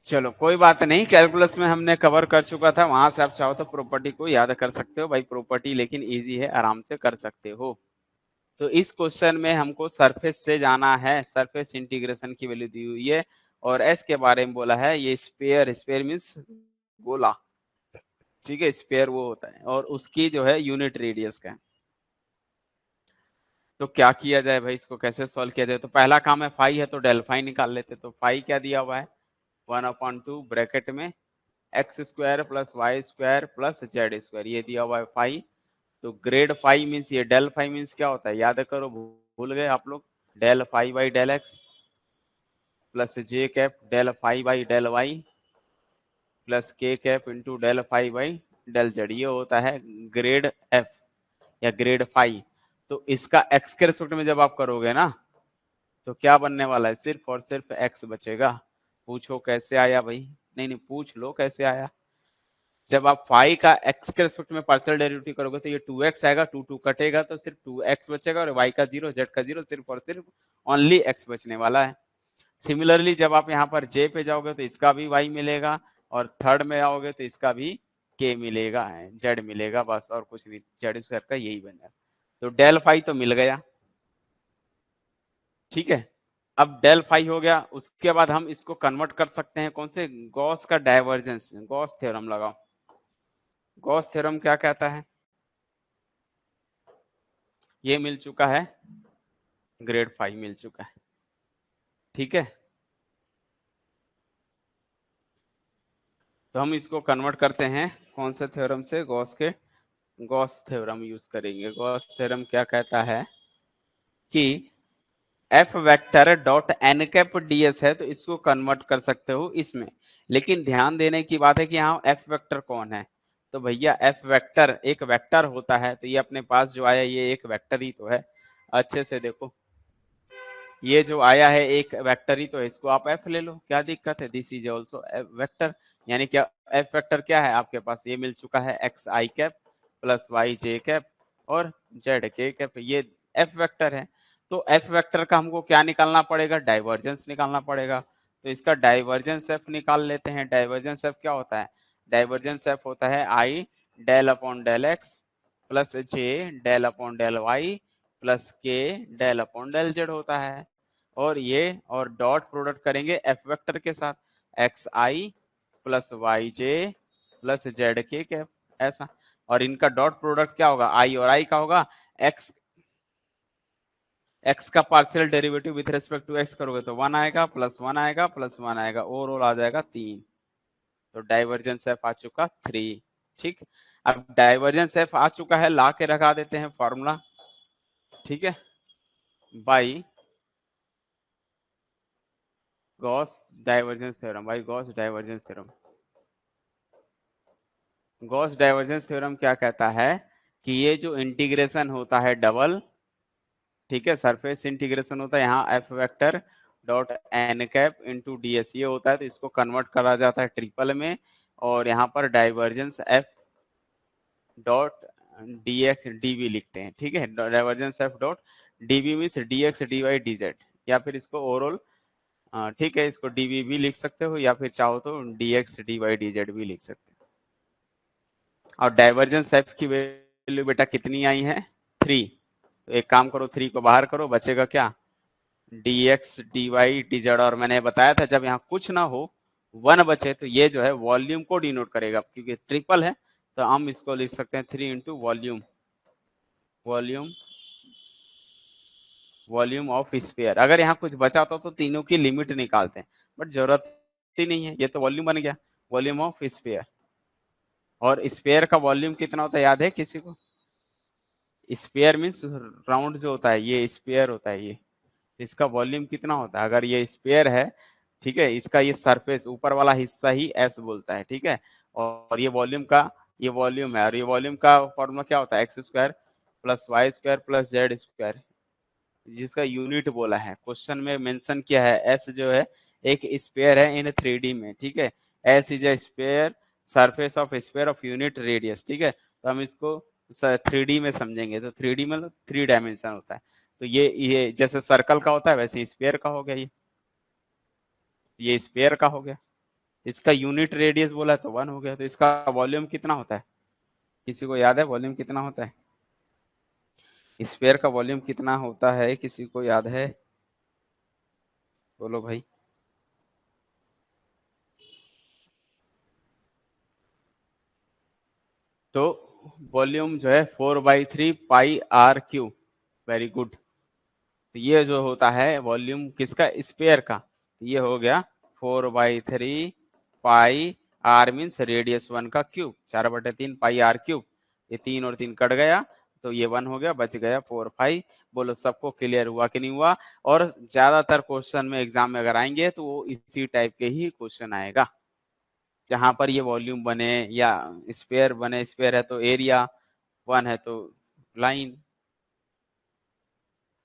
[SPEAKER 1] चलो कोई बात नहीं, कैलकुलस में हमने कवर कर चुका था, वहां से आप चाहो तो प्रॉपर्टी को याद कर सकते हो भाई। प्रॉपर्टी लेकिन इजी है, आराम से कर सकते हो। तो इस क्वेश्चन में हमको सरफेस से जाना है, सरफेस इंटीग्रेशन की वैल्यू दी हुई है और एस के बारे में बोला है, ये स्पेयर, स्पेयर मीन्स गोला, ठीक है, स्पेयर वो होता है और उसकी जो है यूनिट रेडियस का है। तो क्या किया जाए भाई, इसको कैसे सॉल्व किया जाए। तो पहला काम है फाई है तो डेल फाई निकाल लेते। तो फाई क्या दिया हुआ है, 1/2 ब्रैकेट में x square plus Y square plus Z square, ये दिया हुआ है फाई। तो ग्रेड फाई मीन्स ये डेल फाई मीन्स क्या होता है, याद करो, भूल गए आप लोग, del phi by del x plus j cap del phi by del y plus k cap into del phi by del z, ये होता है ग्रेड एफ या ग्रेड फाई। तो इसका एक्स के रिस्पेक्ट में जब आप करोगे ना तो क्या बनने वाला है, सिर्फ और सिर्फ एक्स बचेगा। पूछो कैसे आया भाई, नहीं नहीं पूछ लो कैसे आया। जब आप फाई का एक्स के रिस्पेक्ट में पार्शियल डेरिवेटिव करोगे तो ये 2x आएगा, 2 कटेगा तो सिर्फ 2x बचेगा और y का 0, z का 0, सिर्फ और सिर्फ ओनली x बचने वाला है। सिमिलरली जब आप यहाँ पर j पे जाओगे तो इसका भी y मिलेगा और थर्ड में आओगे तो इसका भी k मिलेगा, z मिलेगा, बस और कुछ नहीं, जेड स्क्वायर का यही बनेगा। तो डेल फाई तो मिल गया, ठीक है। अब डेल फाई हो गया, उसके बाद हम इसको कन्वर्ट कर सकते हैं कौन से, गॉस का डाइवर्जेंस, गॉस थ्योरम लगाओ। गॉस थ्योरम क्या कहता है, ये मिल चुका है, ग्रेड फाइव मिल चुका है, ठीक है। तो हम इसको कन्वर्ट करते हैं कौन से थ्योरम से, गॉस के, गॉस थ्योरम यूज करेंगे। गॉस थ्योरम क्या कहता है कि F vector dot N cap DS है तो इसको कन्वर्ट कर सकते हो इसमें। लेकिन ध्यान देने की बात है कि यहाँ एफ वेक्टर कौन है, तो भैया एफ वेक्टर एक वेक्टर होता है, तो ये अपने पास जो आया ये एक वेक्टर ही तो है। अच्छे से देखो, ये जो आया है एक वेक्टर ही तो है, इसको आप एफ ले लो, क्या दिक्कत है, this is also F vector. यानी क्या एफ वेक्टर क्या है आपके पास, ये मिल चुका है एक्स आई कैप प्लस वाई जे कैप और जेड के कैप, ये एफ वेक्टर है। तो एफ वेक्टर का हमको क्या निकालना पड़ेगा, डाइवर्जेंस निकालना पड़ेगा। तो इसका डाइवर्जेंस एफ निकाल लेते हैं। डाइवर्जेंस एफ क्या होता है, डाइवर्जेंस एफ होता है i del upon del x plus j del upon del y plus k del upon del z होता है। और ये और डॉट प्रोडक्ट करेंगे एफ वेक्टर के साथ, x i plus y j plus z k cap, ऐसा। और इनका डॉट प्रोडक्ट क्या होगा, आई और आई का होगा, एक्स एक्स का partial derivative with respect to X करोगे तो 1 आएगा प्लस 1 आएगा प्लस 1 आएगा, ओवरऑल आ जाएगा 3। तो डाइवर्जेंस एफ आ चुका 3, ठीक। अब डाइवर्जेंस एफ आ चुका है, ला के रखा देते हैं फॉर्मूला, ठीक है, by Gauss divergence theorem, by Gauss divergence theorem. Gauss divergence theorem क्या कहता है कि ये जो इंटीग्रेशन होता है डबल, ठीक है, सरफेस इंटीग्रेशन होता है, यहाँ F vector dot N cap into D S ये होता है, तो इसको कन्वर्ट करा जाता है ट्रिपल में। और यहाँ पर divergence F dot D X D V लिखते हैं, ठीक है, divergence F dot D V means D X D Y D Z, या फिर इसको ओवरऑल, ठीक है, इसको डी वी भी लिख सकते हो या फिर चाहो तो D X D Y D Z भी लिख सकते हो। और डाइवर्जेंस एफ की वैल्यू बेटा कितनी आई है, 3। तो एक काम करो, 3 को बाहर करो, बचेगा क्या, D X D Y D Z. और मैंने बताया था जब यहाँ कुछ ना हो 1 बचे तो ये जो है वॉल्यूम को डिनोट करेगा, क्योंकि ट्रिपल है तो हम इसको लिख सकते हैं 3 into volume, volume volume of sphere. अगर यहाँ कुछ बचा होता तो तीनों की लिमिट निकालते हैं, बट जरूरत ही नहीं है, ये तो वॉल्यूम बन गया, वॉल्यूम ऑफ स्फीयर। और स्फीयर का वॉल्यूम कितना होता है याद है किसी को, स्फीयर मीन्स राउंड जो होता है, ये स्फीयर होता है, ये इसका वॉल्यूम कितना होता है, अगर ये स्फीयर है ठीक है, इसका ये सरफेस ऊपर वाला हिस्सा ही एस बोलता है, ठीक है। और ये वॉल्यूम का, ये वॉल्यूम है, और ये वॉल्यूम का फॉर्मूला क्या होता है, X square plus Y square plus Z square, जिसका यूनिट बोला है क्वेश्चन में मेंशन किया है। एस जो है एक स्फीयर है इन 3D में, ठीक है। S is a sphere, surface of sphere of unit radius, ठीक है। तो हम इसको 3D में समझेंगे, तो 3D मतलब 3 डायमेंशन होता है। तो ये जैसे सर्कल का होता है वैसे स्फीयर का हो गया, ये स्फीयर का हो गया। इसका यूनिट रेडियस बोला तो 1 हो गया। तो इसका वॉल्यूम कितना होता है, किसी को याद है वॉल्यूम कितना होता है? स्फीयर का वॉल्यूम कितना होता है, किसी को याद है? बोलो भाई। तो वॉल्यूम जो है 4/3 पाई आर क्यू। Very good. तो ये जो होता है वॉल्यूम किसका, स्फीयर का, ये हो गया 4/3 पाई आर मीन्स रेडियस 1 का क्यूब, 4/3 पाई आर क्यूब। ये 3 और 3 कट गया तो ये 1 हो गया, बच गया 4 पाई। बोलो सबको क्लियर हुआ कि नहीं हुआ? और ज्यादातर क्वेश्चन में एग्जाम में अगर आएंगे तो वो इसी टाइप के ही क्वेश्चन आएगा, जहां पर ये वॉल्यूम बने या स्फीयर बने। स्फीयर है तो एरिया, 1 है तो लाइन।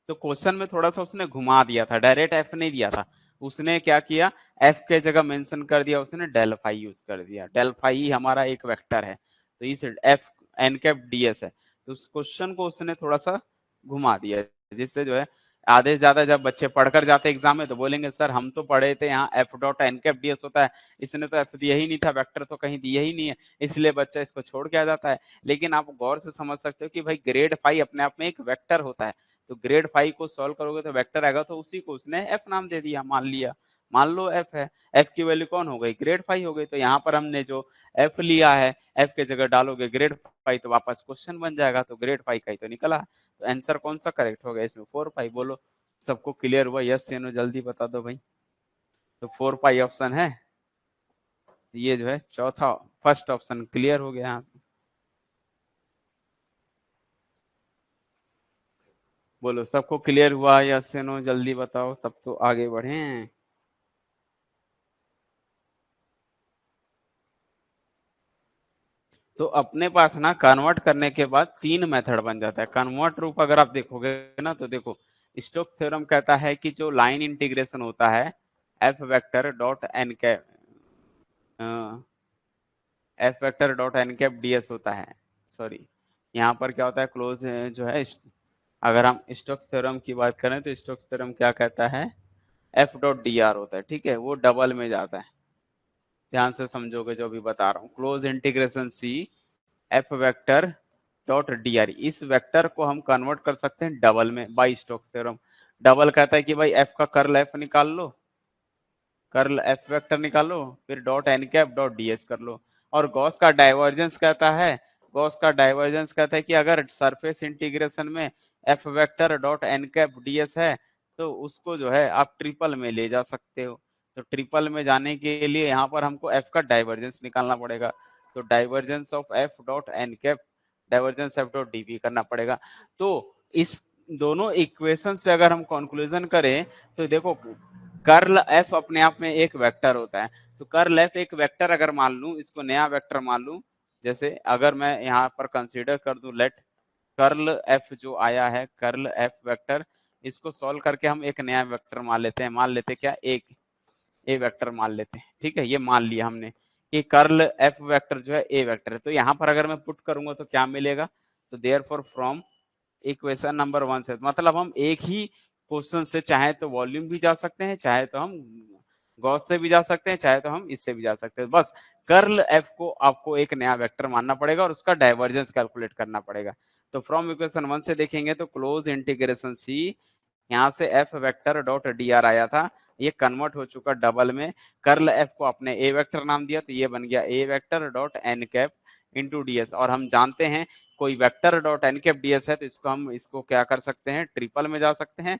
[SPEAKER 1] तो क्वेश्चन में थोड़ा सा उसने घुमा दिया था, डायरेक्ट एफ नहीं दिया था। उसने क्या किया, एफ के जगह मेंशन कर दिया, उसने डेल फाई यूज कर दिया। डेल फाई हमारा एक वेक्टर है, तो इस एफ एन कैप डीएस है। तो उस क्वेश्चन को उसने थोड़ा सा घुमा दिया, जिससे जो है आधे से ज्यादा जब बच्चे पढ़कर जाते एग्जाम में तो बोलेंगे सर हम तो पढ़े थे यहाँ F dot N cap DS होता है, इसने तो एफ दिया ही नहीं था, वेक्टर तो कहीं दिया ही नहीं है, इसलिए बच्चा इसको छोड़ के आ जाता है। लेकिन आप गौर से समझ सकते हो कि भाई ग्रेड फाई अपने आप में एक वेक्टर होता है। तो ग्रेड फाइव को सॉल्व करोगे तो वेक्टर आएगा, तो उसी को उसने एफ नाम दे दिया, मान लिया। मान लो एफ है, एफ की वैल्यू कौन हो गई, ग्रेड फाइव हो गई। तो यहाँ पर हमने जो एफ लिया है, एफ के जगह डालोगे ग्रेड फाइव तो वापस क्वेश्चन बन जाएगा, तो ग्रेड फाइव का ही तो निकला। तो आंसर कौन सा करेक्ट हो गया इसमें, 4 पाई। बोलो सबको क्लियर हुआ, यस या नो जल्दी बता दो भाई। तो 4 पाई ऑप्शन है, ये जो है चौथा, फर्स्ट ऑप्शन क्लियर हो गया यहाँ से। बोलो सबको क्लियर हुआ, यस या नो जल्दी बताओ, तब तो आगे बढ़े। तो अपने पास ना कन्वर्ट करने के बाद 3 मेथड बन जाता है। कन्वर्ट रूप अगर आप देखोगे ना तो देखो, स्टोक्स थ्योरम कहता है कि जो लाइन इंटीग्रेशन होता है F vector dot N cap, F vector dot N cap DS होता है। सॉरी, यहाँ पर क्या होता है, क्लोज जो है, अगर हम स्टोक्स थ्योरम की बात करें तो स्टोक्स थ्योरम क्या कहता है, एफ डॉट डी आर होता है, ठीक है, वो डबल में जाता है। ध्यान से समझोगे जो भी बता रहा हूँ, close integration C F vector dot D R, इस वेक्टर को हम कन्वर्ट कर सकते हैं डबल में बाई स्टोक्स थ्योरम। डबल कहता है कि भाई एफ का कर्ल एफ निकाल लो, कर्ल एफ वेक्टर निकालो, फिर dot N cap dot DS कर लो। और गॉस का डाइवर्जेंस कहता है, गॉस का डाइवर्जेंस कहता है कि अगर सरफेस इंटीग्रेशन में F vector dot N cap DS है तो उसको जो है आप ट्रिपल में ले जा सकते हो। तो ट्रिपल में जाने के लिए यहाँ पर हमको एफ का डाइवर्जेंस निकालना पड़ेगा। तो divergence of F dot N cap, divergence F dot DV करना पड़ेगा। तो इस दोनों इक्वेशन से अगर हम कंक्लूजन करें तो देखो, कर्ल एफ अपने आप में एक वेक्टर होता है। तो कर्ल एफ एक वेक्टर अगर मान लूं, इसको नया वेक्टर मान लूं, जैसे अगर मैं यहाँ पर कंसीडर कर दूं, लेट कर्ल एफ जो आया है, कर्ल एफ वेक्टर, इसको सॉल्व करके हम एक नया वेक्टर मान लेते हैं। मान लेते क्या, एक ए वेक्टर मान लेते हैं, ठीक है। ये मान लिया हमने कि कर्ल एफ वेक्टर जो है ए वेक्टर है। तो यहाँ पर अगर मैं पुट करूंगा तो क्या मिलेगा, तो देयरफॉर फ्रॉम इक्वेशन नंबर 1 से, मतलब हम एक ही क्वेश्चन से चाहे तो वॉल्यूम भी जा सकते हैं, चाहे तो हम गॉस से भी जा सकते हैं, चाहे तो हम इससे भी जा सकते हैं। बस कर्ल एफ को आपको एक नया वेक्टर मानना पड़ेगा और उसका डाइवर्जेंस कैलकुलेट करना पड़ेगा। तो फ्रॉम इक्वेशन 1 से देखेंगे तो क्लोज इंटीग्रेशन सी, यहाँ से F vector dot D are आया था, ये कन्वर्ट हो चुका डबल में। कर्ल एफ को आपने ए वेक्टर नाम दिया तो ये बन गया a vector dot N cap into ds. और हम जानते हैं कोई vector dot N cap DS है तो इसको हम इसको क्या कर सकते हैं, ट्रिपल में जा सकते हैं।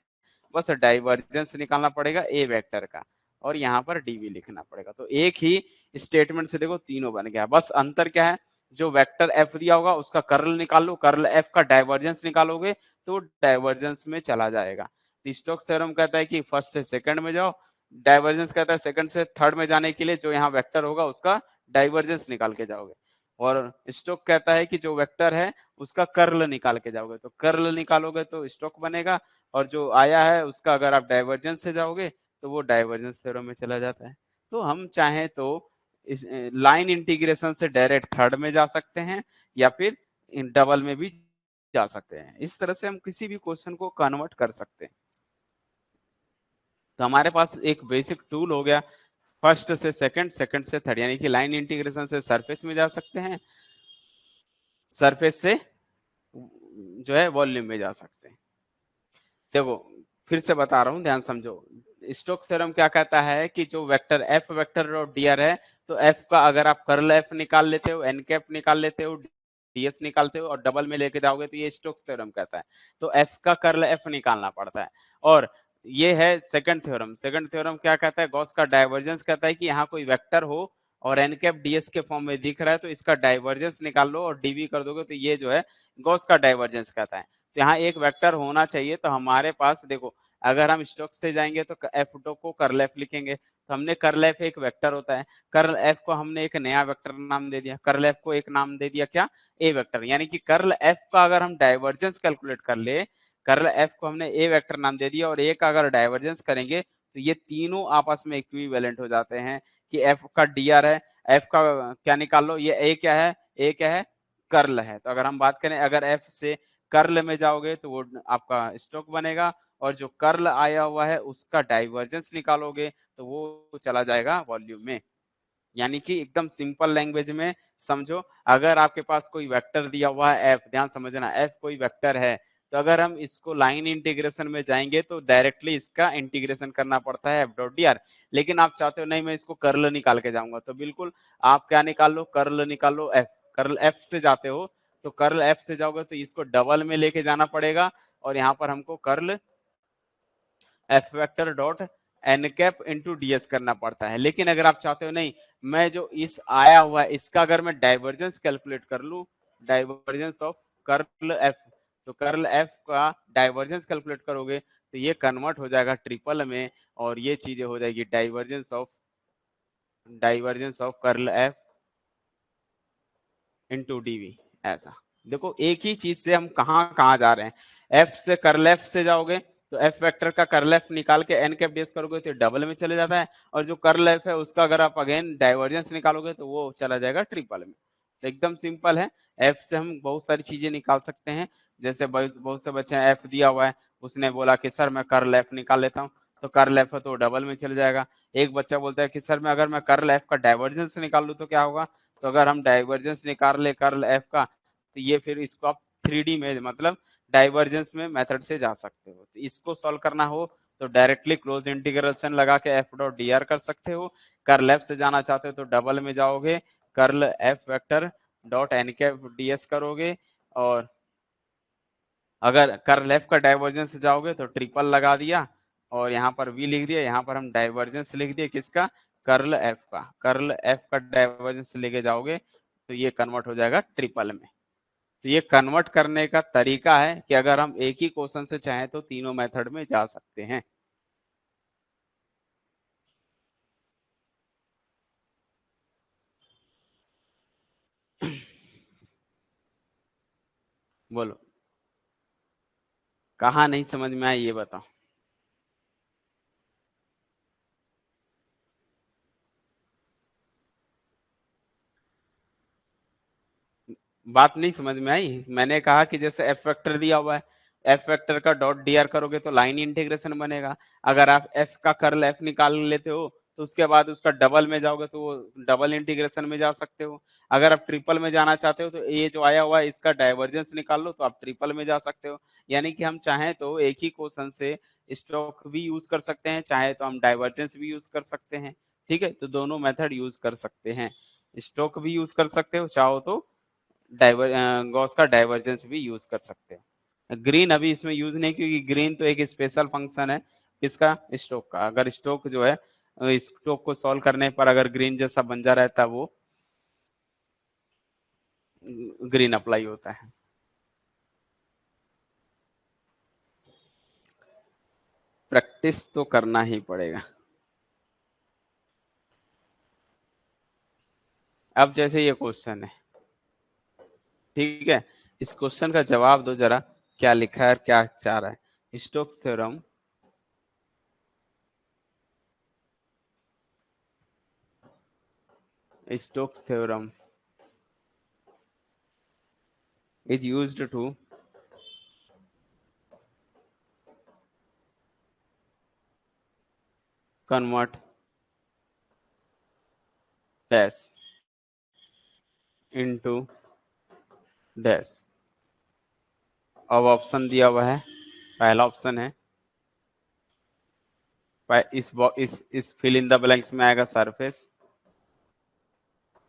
[SPEAKER 1] बस डाइवर्जेंस निकालना पड़ेगा ए वेक्टर का और यहाँ पर डीवी लिखना पड़ेगा। तो एक ही स्टेटमेंट से देखो तीनों बन गया। बस अंतर क्या है, जो वेक्टर एफ दिया होगा उसका कर्ल निकाल लो, कर्ल एफ का डाइवर्जेंस निकालोगे तो डाइवर्जेंस में चला जाएगा। स्टोक्स थ्योरम कहता है कि फर्स्ट से सेकंड में जाओ, डाइवर्जेंस कहता है सेकंड से थर्ड में जाने के लिए जो यहाँ वेक्टर होगा उसका डाइवर्जेंस निकाल के जाओगे, और स्टोक कहता है कि जो वेक्टर है उसका कर्ल निकाल के जाओगे, तो कर्ल निकालोगे तो स्टोक बनेगा, और जो आया है उसका अगर आप डाइवर्जेंस से जाओगे तो वो डाइवर्जेंस थ्योरम में चला जाता है। तो हम चाहें तो इस लाइन इंटीग्रेशन से डायरेक्ट थर्ड में जा सकते हैं, या फिर इन डबल में भी जा सकते हैं। इस तरह से हम किसी भी क्वेश्चन को कन्वर्ट कर सकते हैं। तो हमारे पास एक बेसिक टूल हो गया, फर्स्ट से सेकंड, सेकंड से थर्ड, यानी कि लाइन इंटीग्रेशन से सरफेस में जा सकते हैं, सरफेस से जो है वॉल्यूम में जा सकते हैं। देखो फिर से बता रहा हूं, ध्यान समझो। स्टोक्स थ्योरम क्या कहता है कि जो वेक्टर एफ वेक्टर और डीआर है, तो एफ का अगर आप कर्ल एफ निकाल लेते हो, एन कैप निकाल लेते हो, डीएस निकालते हो और डबल में लेके जाओगे तो ये स्टोक्स थ्योरम कहता है। तो एफ का कर्ल एफ निकालना पड़ता है। और ये है सेकंड थ्योरम। सेकंड थ्योरम क्या कहता है? गॉस का डाइवर्जेंस कहता है कि यहाँ कोई वेक्टर हो और एन कैप डीएस के फॉर्म में दिख रहा है तो इसका डाइवर्जेंस निकाल लो और डीवी कर दोगे तो ये जो है गॉस का डाइवर्जेंस कहता है। तो यहाँ एक वेक्टर होना चाहिए, तो हमारे पास देखो अगर हम स्टोक्स से जाएंगे तो एफ को कर्ल एफ लिखेंगे, तो हमने कर्ल एफ एक वेक्टर होता है, कर्ल एफ को हमने एक नया वेक्टर नाम दे दिया, कर्ल एफ को एक नाम दे दिया क्या? ए वेक्टर। यानी कि कर्ल एफ का अगर हम डाइवर्जेंस कैलकुलेट कर ले, कर्ल एफ को हमने ए वेक्टर नाम दे दिया और ए का अगर डाइवर्जेंस करेंगे तो ये तीनों आपस में इक्विवेलेंट हो जाते हैं कि एफ का डीआर है, एफ का क्या निकाल लो, ये ए क्या है? ए क्या है? कर्ल है। तो अगर हम बात करें, अगर एफ से कर्ल में जाओगे तो वो आपका स्टोक बनेगा, और जो कर्ल आया हुआ है उसका डाइवर्जेंस निकालोगे तो वो चला जाएगा वॉल्यूम में। यानी कि एकदम सिंपल लैंग्वेज में समझो, अगर आपके पास कोई वेक्टर दिया हुआ है एफ, ध्यान समझना, एफ कोई वेक्टर है, तो अगर हम इसको लाइन इंटीग्रेशन में जाएंगे तो डायरेक्टली इसका इंटीग्रेशन करना पड़ता है एफ डॉट डी आर। लेकिन आप चाहते हो नहीं मैं इसको कर्ल निकाल के जाऊंगा, तो बिल्कुल आप क्या निकाल लो? कर्ल निकाल लो एफ। कर्ल एफ से जाते हो तो कर्ल एफ से जाओगे तो इसको डबल में लेके जाना पड़ेगा, और यहाँ पर हमको curl F vector dot N cap into DS करना पड़ता है। लेकिन अगर आप चाहते हो नहीं मैं जो इस आया हुआ है इसका अगर मैं डाइवर्जेंस कैलकुलेट कर लूं, डाइवर्जेंस ऑफ कर्ल एफ, तो कर्ल एफ का डाइवर्जेंस कैलकुलेट करोगे तो ये कन्वर्ट हो जाएगा ट्रिपल में, और ये चीजें हो जाएगी divergence of curl F into DV. ऐसा देखो एक ही चीज से हम कहाँ कहाँ जा रहे हैं। एफ से कर्ल एफ से जाओगे तो एफ वेक्टर का कर्ल एफ निकाल के एन कैप डीएस करोगे तो डबल में चले जाता है, और जो कर्ल एफ है उसका अगर आप अगेन डाइवर्जेंस निकालोगे तो वो चला जाएगा ट्रिपल में। तो एकदम सिंपल है। एफ से हम बहुत सारी चीजें निकाल सकते हैं। जैसे बहुत से बच्चे एफ दिया हुआ है, उसने बोला कि सर मैं कर्ल एफ निकाल लेता हूँ, तो कर्ल एफ है तो डबल में चल जाएगा। एक बच्चा बोलता है कि सर मैं अगर मैं कर्ल एफ का डाइवर्जेंस निकाल लूँ तो क्या होगा? तो अगर हम डाइवर्जेंस निकाल ले कर्ल एफ का तो ये फिर इसको आप 3D में मतलब डाइवर्जेंस में मेथड से जा सकते हो। तो इसको सॉल्व करना हो तो डायरेक्टली क्लोज इंटीग्रेशन लगा के एफ डॉट डी आर कर सकते हो। कर्ल एफ से जाना चाहते हो तो डबल में जाओगे, curl F vector dot N cap D S करोगे, और अगर कर्ल एफ का डाइवर्जेंस जाओगे तो ट्रिपल लगा दिया और यहाँ पर वी लिख दिया, यहाँ पर हम डाइवर्जेंस लिख दिए किसका? कर्ल एफ का। कर्ल एफ का डाइवर्जेंस लेके जाओगे तो ये कन्वर्ट हो जाएगा ट्रिपल में। तो ये कन्वर्ट करने का तरीका है कि अगर हम एक ही क्वेश्चन से चाहें तो तीनों मेथड में जा सकते हैं। बोलो कहाँ नहीं समझ में आया ये बताओ। बात नहीं समझ में आई। मैंने कहा कि जैसे एफ वेक्टर दिया हुआ है, एफ वेक्टर का डॉट डी आर करोगे तो लाइन इंटीग्रेशन बनेगा। अगर आप एफ का कर्ल एफ निकाल लेते हो तो उसके बाद उसका डबल में जाओगे तो वो डबल इंटीग्रेशन में जा सकते हो। अगर आप ट्रिपल में जाना चाहते हो तो ये जो आया हुआ है इसका डाइवर्जेंस निकाल लो तो आप ट्रिपल में जा सकते हो। यानी कि हम चाहें तो एक ही क्वेश्चन से स्ट्रोक भी यूज कर सकते हैं, चाहे तो हम डाइवर्जेंस भी यूज कर सकते हैं। ठीक है, तो दोनों मेथड यूज कर सकते हैं। स्ट्रोक भी यूज कर सकते हो चाहो तो गॉस का डाइवर्जेंस भी यूज कर सकते हैं। ग्रीन अभी इसमें यूज नहीं, क्योंकि ग्रीन तो एक स्पेशल फंक्शन है इसका, स्टोक का। अगर स्टोक जो है स्टोक को सॉल्व करने पर अगर ग्रीन जैसा बन जा रहता वो ग्रीन अप्लाई होता है। प्रैक्टिस तो करना ही पड़ेगा। अब जैसे ये क्वेश्चन है, ठीक है, इस क्वेश्चन का जवाब दो जरा, क्या लिखा है और क्या चाह रहा है। Stokes theorem Stokes theorem is used to convert dash into dash। अब ऑप्शन दिया हुआ है, पहला ऑप्शन है, इस फिल इन द ब्लैंक्स में आएगा सरफेस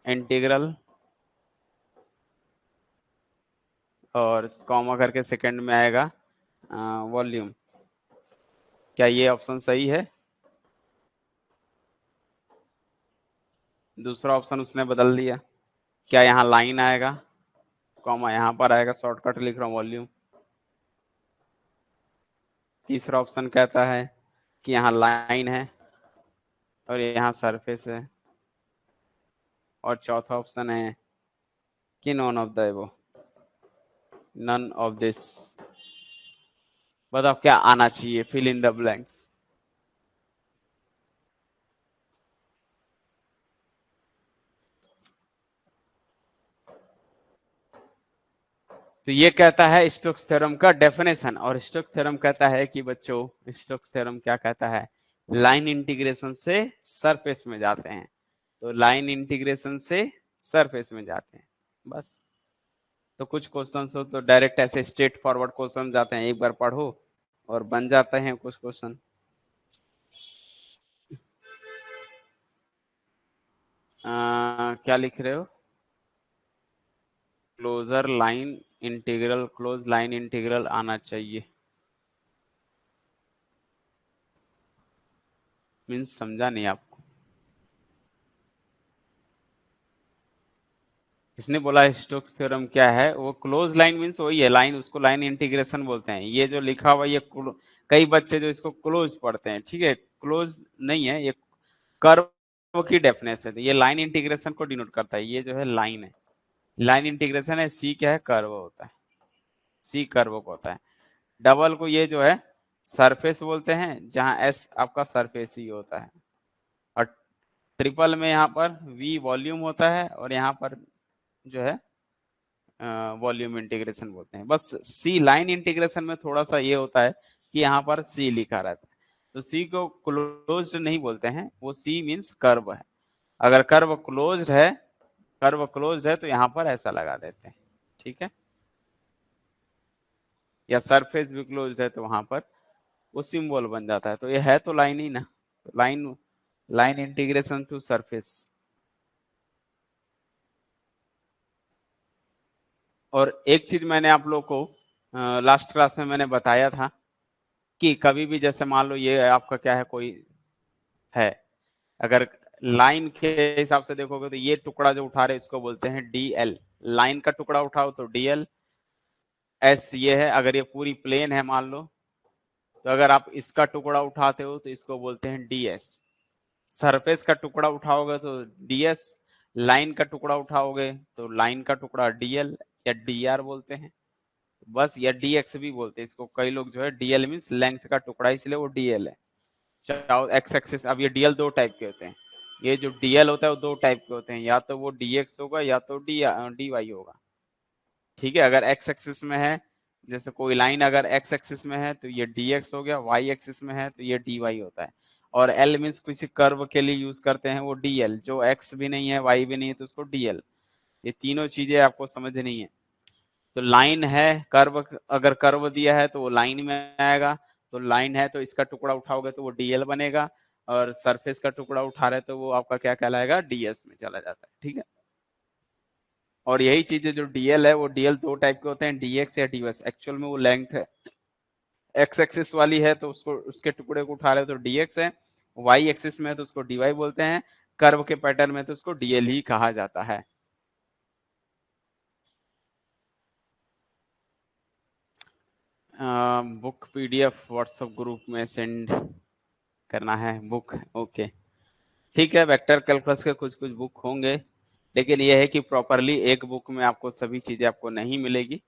[SPEAKER 1] इंटीग्रल, और कॉमा करके सेकंड में आएगा वॉल्यूम। क्या ये ऑप्शन सही है? दूसरा ऑप्शन उसने बदल दिया, क्या यहाँ लाइन आएगा, कॉमा यहाँ पर आएगा, शॉर्टकट लिख रहा हूँ वॉल्यूम। तीसरा ऑप्शन कहता है कि यहाँ लाइन है और यहाँ सरफेस है, और चौथा ऑप्शन है कि none of the above, none of this. बताओ क्या आना चाहिए, फिल इन द ब्लैंक्स। तो ये कहता है स्टोक्स थ्योरम का डेफिनेशन, और स्टोक्स थ्योरम कहता है कि बच्चों, स्टोक्स थ्योरम क्या कहता है, लाइन इंटीग्रेशन से सरफेस में जाते हैं। तो लाइन इंटीग्रेशन से सरफेस में जाते हैं, बस। तो कुछ क्वेश्चंस हो तो डायरेक्ट ऐसे स्ट्रेट फॉरवर्ड क्वेश्चन जाते हैं, एक बार पढ़ो और बन जाते हैं कुछ क्वेश्चन। क्या लिख रहे हो? Closure line integral, close line integral आना चाहिए, मीन्स समझा नहीं आपको। इसने बोला स्टोक्स थ्योरम क्या है, वो क्लोज लाइन मीन्स वही है लाइन, उसको लाइन इंटीग्रेशन बोलते हैं। ये जो लिखा हुआ ये कई बच्चे जो इसको क्लोज पढ़ते हैं, ठीक है, क्लोज नहीं है, ये कर्व की डेफिनेशन है, ये लाइन इंटीग्रेशन को डिनोट करता है। ये जो है लाइन है, लाइन इंटीग्रेशन है, सी क्या है, कर्व होता है, सी कर्व को होता है। डबल को ये जो है सरफेस बोलते हैं, जहां एस आपका सरफेस ही होता है, और ट्रिपल में यहाँ पर वी वॉल्यूम होता है, और यहाँ पर जो है वॉल्यूम इंटीग्रेशन बोलते हैं। बस सी लाइन इंटीग्रेशन में थोड़ा सा ये होता है कि यहाँ पर सी लिखा रहता है, तो सी को क्लोज्ड नहीं बोलते हैं, वो सी मीन्स कर्व है। अगर कर्व क्लोज्ड है तो यहाँ पर ऐसा लगा देते हैं, ठीक है, या सरफेस भी क्लोज्ड है तो वहां पर वो सिंबल बन जाता है। तो ये है तो लाइन ही ना, line, line integration to surface. और एक चीज मैंने आप लोग को लास्ट क्लास में मैंने बताया था कि कभी भी जैसे मान लो ये आपका क्या है, कोई है, अगर लाइन के हिसाब से देखोगे तो ये टुकड़ा जो उठा रहे इसको बोलते हैं डीएल, लाइन का टुकड़ा उठाओ तो डीएल। एस ये है, अगर ये पूरी प्लेन है मान लो, तो अगर आप इसका टुकड़ा उठाते हो तो इसको बोलते हैं डीएस। सरफेस का टुकड़ा उठाओगे तो डीएस, लाइन का टुकड़ा उठाओगे तो लाइन का टुकड़ा डीएल या डीआर बोलते हैं, बस, या डीएक्स भी बोलते हैं इसको। कई लोग जो है डीएल मीन्स लेंथ का टुकड़ा, इसलिए वो डीएल है। चाहो एक्स एक्सिस, अब ये डीएल दो टाइप के होते हैं, ये जो डीएल होता है वो दो टाइप के होते हैं, या तो वो डीएक्स होगा या तो डीवाई होगा, ठीक है। अगर एक्स एक्सिस में है, जैसे कोई लाइन अगर एक्स एक्सिस में है तो ये dx हो गया, वाई एक्सिस में है तो ये dy होता है। और l मीन्स किसी कर्व के लिए यूज करते हैं वो dl, जो x भी नहीं है y भी नहीं है तो उसको dl। ये तीनों चीजें आपको समझनी है। तो लाइन है, कर्व, अगर कर्व दिया है तो वो लाइन में आएगा, तो लाइन है तो इसका टुकड़ा उठाओगे तो वो dl बनेगा, और सरफेस का टुकड़ा उठा रहे तो वो आपका क्या कहलाएगा, ds में चला जाता है, ठीक है। और यही चीजें जो डीएल है, वो डीएल दो टाइप के होते हैं, डीएक्स या डीवाई। एक्चुअल में वो लेंथ है, एक्स एक्सिस वाली है तो उसको, उसके टुकड़े को उठा रहे तो डीएक्स है, वाई एक्सिस में है तो उसको डीवाई बोलते हैं, कर्व के पैटर्न में तो उसको डीएल ही कहा जाता है। बुक पीडीएफ व्हाट्सएप ग्रुप में सेंड करना है, बुक, ओके, ठीक है। वेक्टर कैलकुलस के कुछ कुछ बुक होंगे, लेकिन ये है कि प्रॉपरली एक बुक में आपको सभी चीजें आपको नहीं मिलेगी,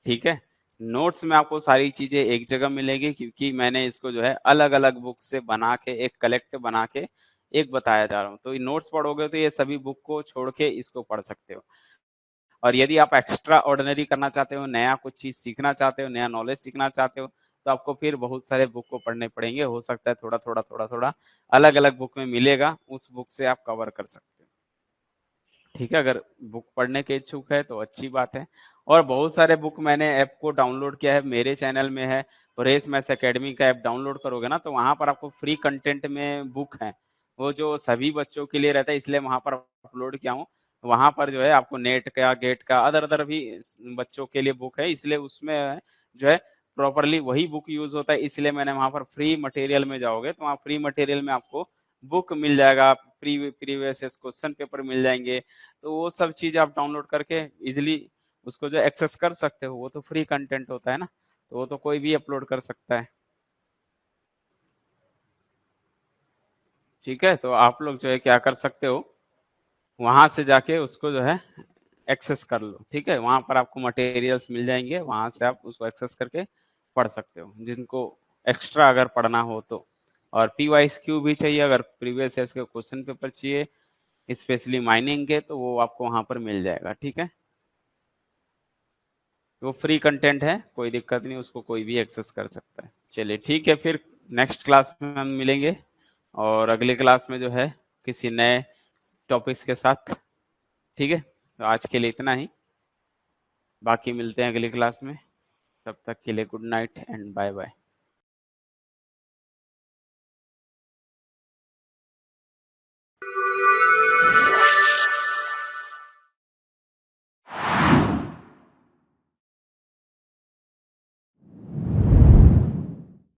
[SPEAKER 1] ठीक है। नोट्स में आपको सारी चीजें एक जगह मिलेगी, क्योंकि मैंने इसको जो है अलग अलग बुक से बना के एक कलेक्ट बना के एक बताया जा रहा हूँ। तो ये नोट्स पढ़ोगे तो ये सभी बुक को छोड़ के इसको पढ़ सकते हो। और यदि आप एक्स्ट्रा ऑर्डिनरी करना चाहते हो, नया कुछ चीज सीखना चाहते हो, नया नॉलेज सीखना चाहते हो, तो आपको फिर बहुत सारे बुक को पढ़ने पड़ेंगे। हो सकता है थोड़ा थोड़ा थोड़ा थोड़ा अलग अलग बुक में मिलेगा, उस बुक से आप कवर कर सकते हो, ठीक है। अगर बुक पढ़ने के इच्छुक है तो अच्छी बात है। और बहुत सारे बुक मैंने ऐप को डाउनलोड किया है, मेरे चैनल में है। रेस मैथ्स एकेडमी का ऐप डाउनलोड करोगे ना, तो वहां पर आपको फ्री कंटेंट में बुक है, वो जो सभी बच्चों के लिए रहता है, इसलिए वहां पर अपलोड किया हूँ। वहां पर जो है आपको नेट का, गेट का, अदर अदर भी बच्चों के लिए बुक है, इसलिए उसमें जो है प्रॉपरली वही बुक यूज होता है। इसलिए मैंने वहां पर फ्री मटेरियल में जाओगे तो वहाँ फ्री मटेरियल में आपको बुक मिल जाएगा, प्रीवियस क्वेश्चन पेपर मिल जाएंगे। तो वो सब चीज आप डाउनलोड करके इजिली उसको जो एक्सेस कर सकते हो। वो तो फ्री कंटेंट होता है ना, तो वो तो कोई भी अपलोड कर सकता है, ठीक है। तो आप लोग जो है क्या कर सकते हो, वहां से जाके उसको जो है एक्सेस कर लो, ठीक है। वहां पर आपको मटेरियल्स मिल जाएंगे, वहां से आप उसको एक्सेस करके पढ़ सकते हो, जिनको एक्स्ट्रा अगर पढ़ना हो तो। और PYQ भी चाहिए, अगर प्रीवियस ईयर के क्वेश्चन पेपर चाहिए स्पेशली माइनिंग के, तो वो आपको वहां पर मिल जाएगा, ठीक है। वो फ्री कंटेंट है, कोई दिक्कत नहीं, उसको कोई भी एक्सेस कर सकता है। चलिए ठीक है, फिर नेक्स्ट क्लास में हम मिलेंगे, और अगले क्लास में जो है किसी नए टॉपिक्स के साथ, ठीक है। तो आज के लिए इतना ही, बाकी मिलते हैं अगली क्लास में। तब तक के लिए good night and bye bye.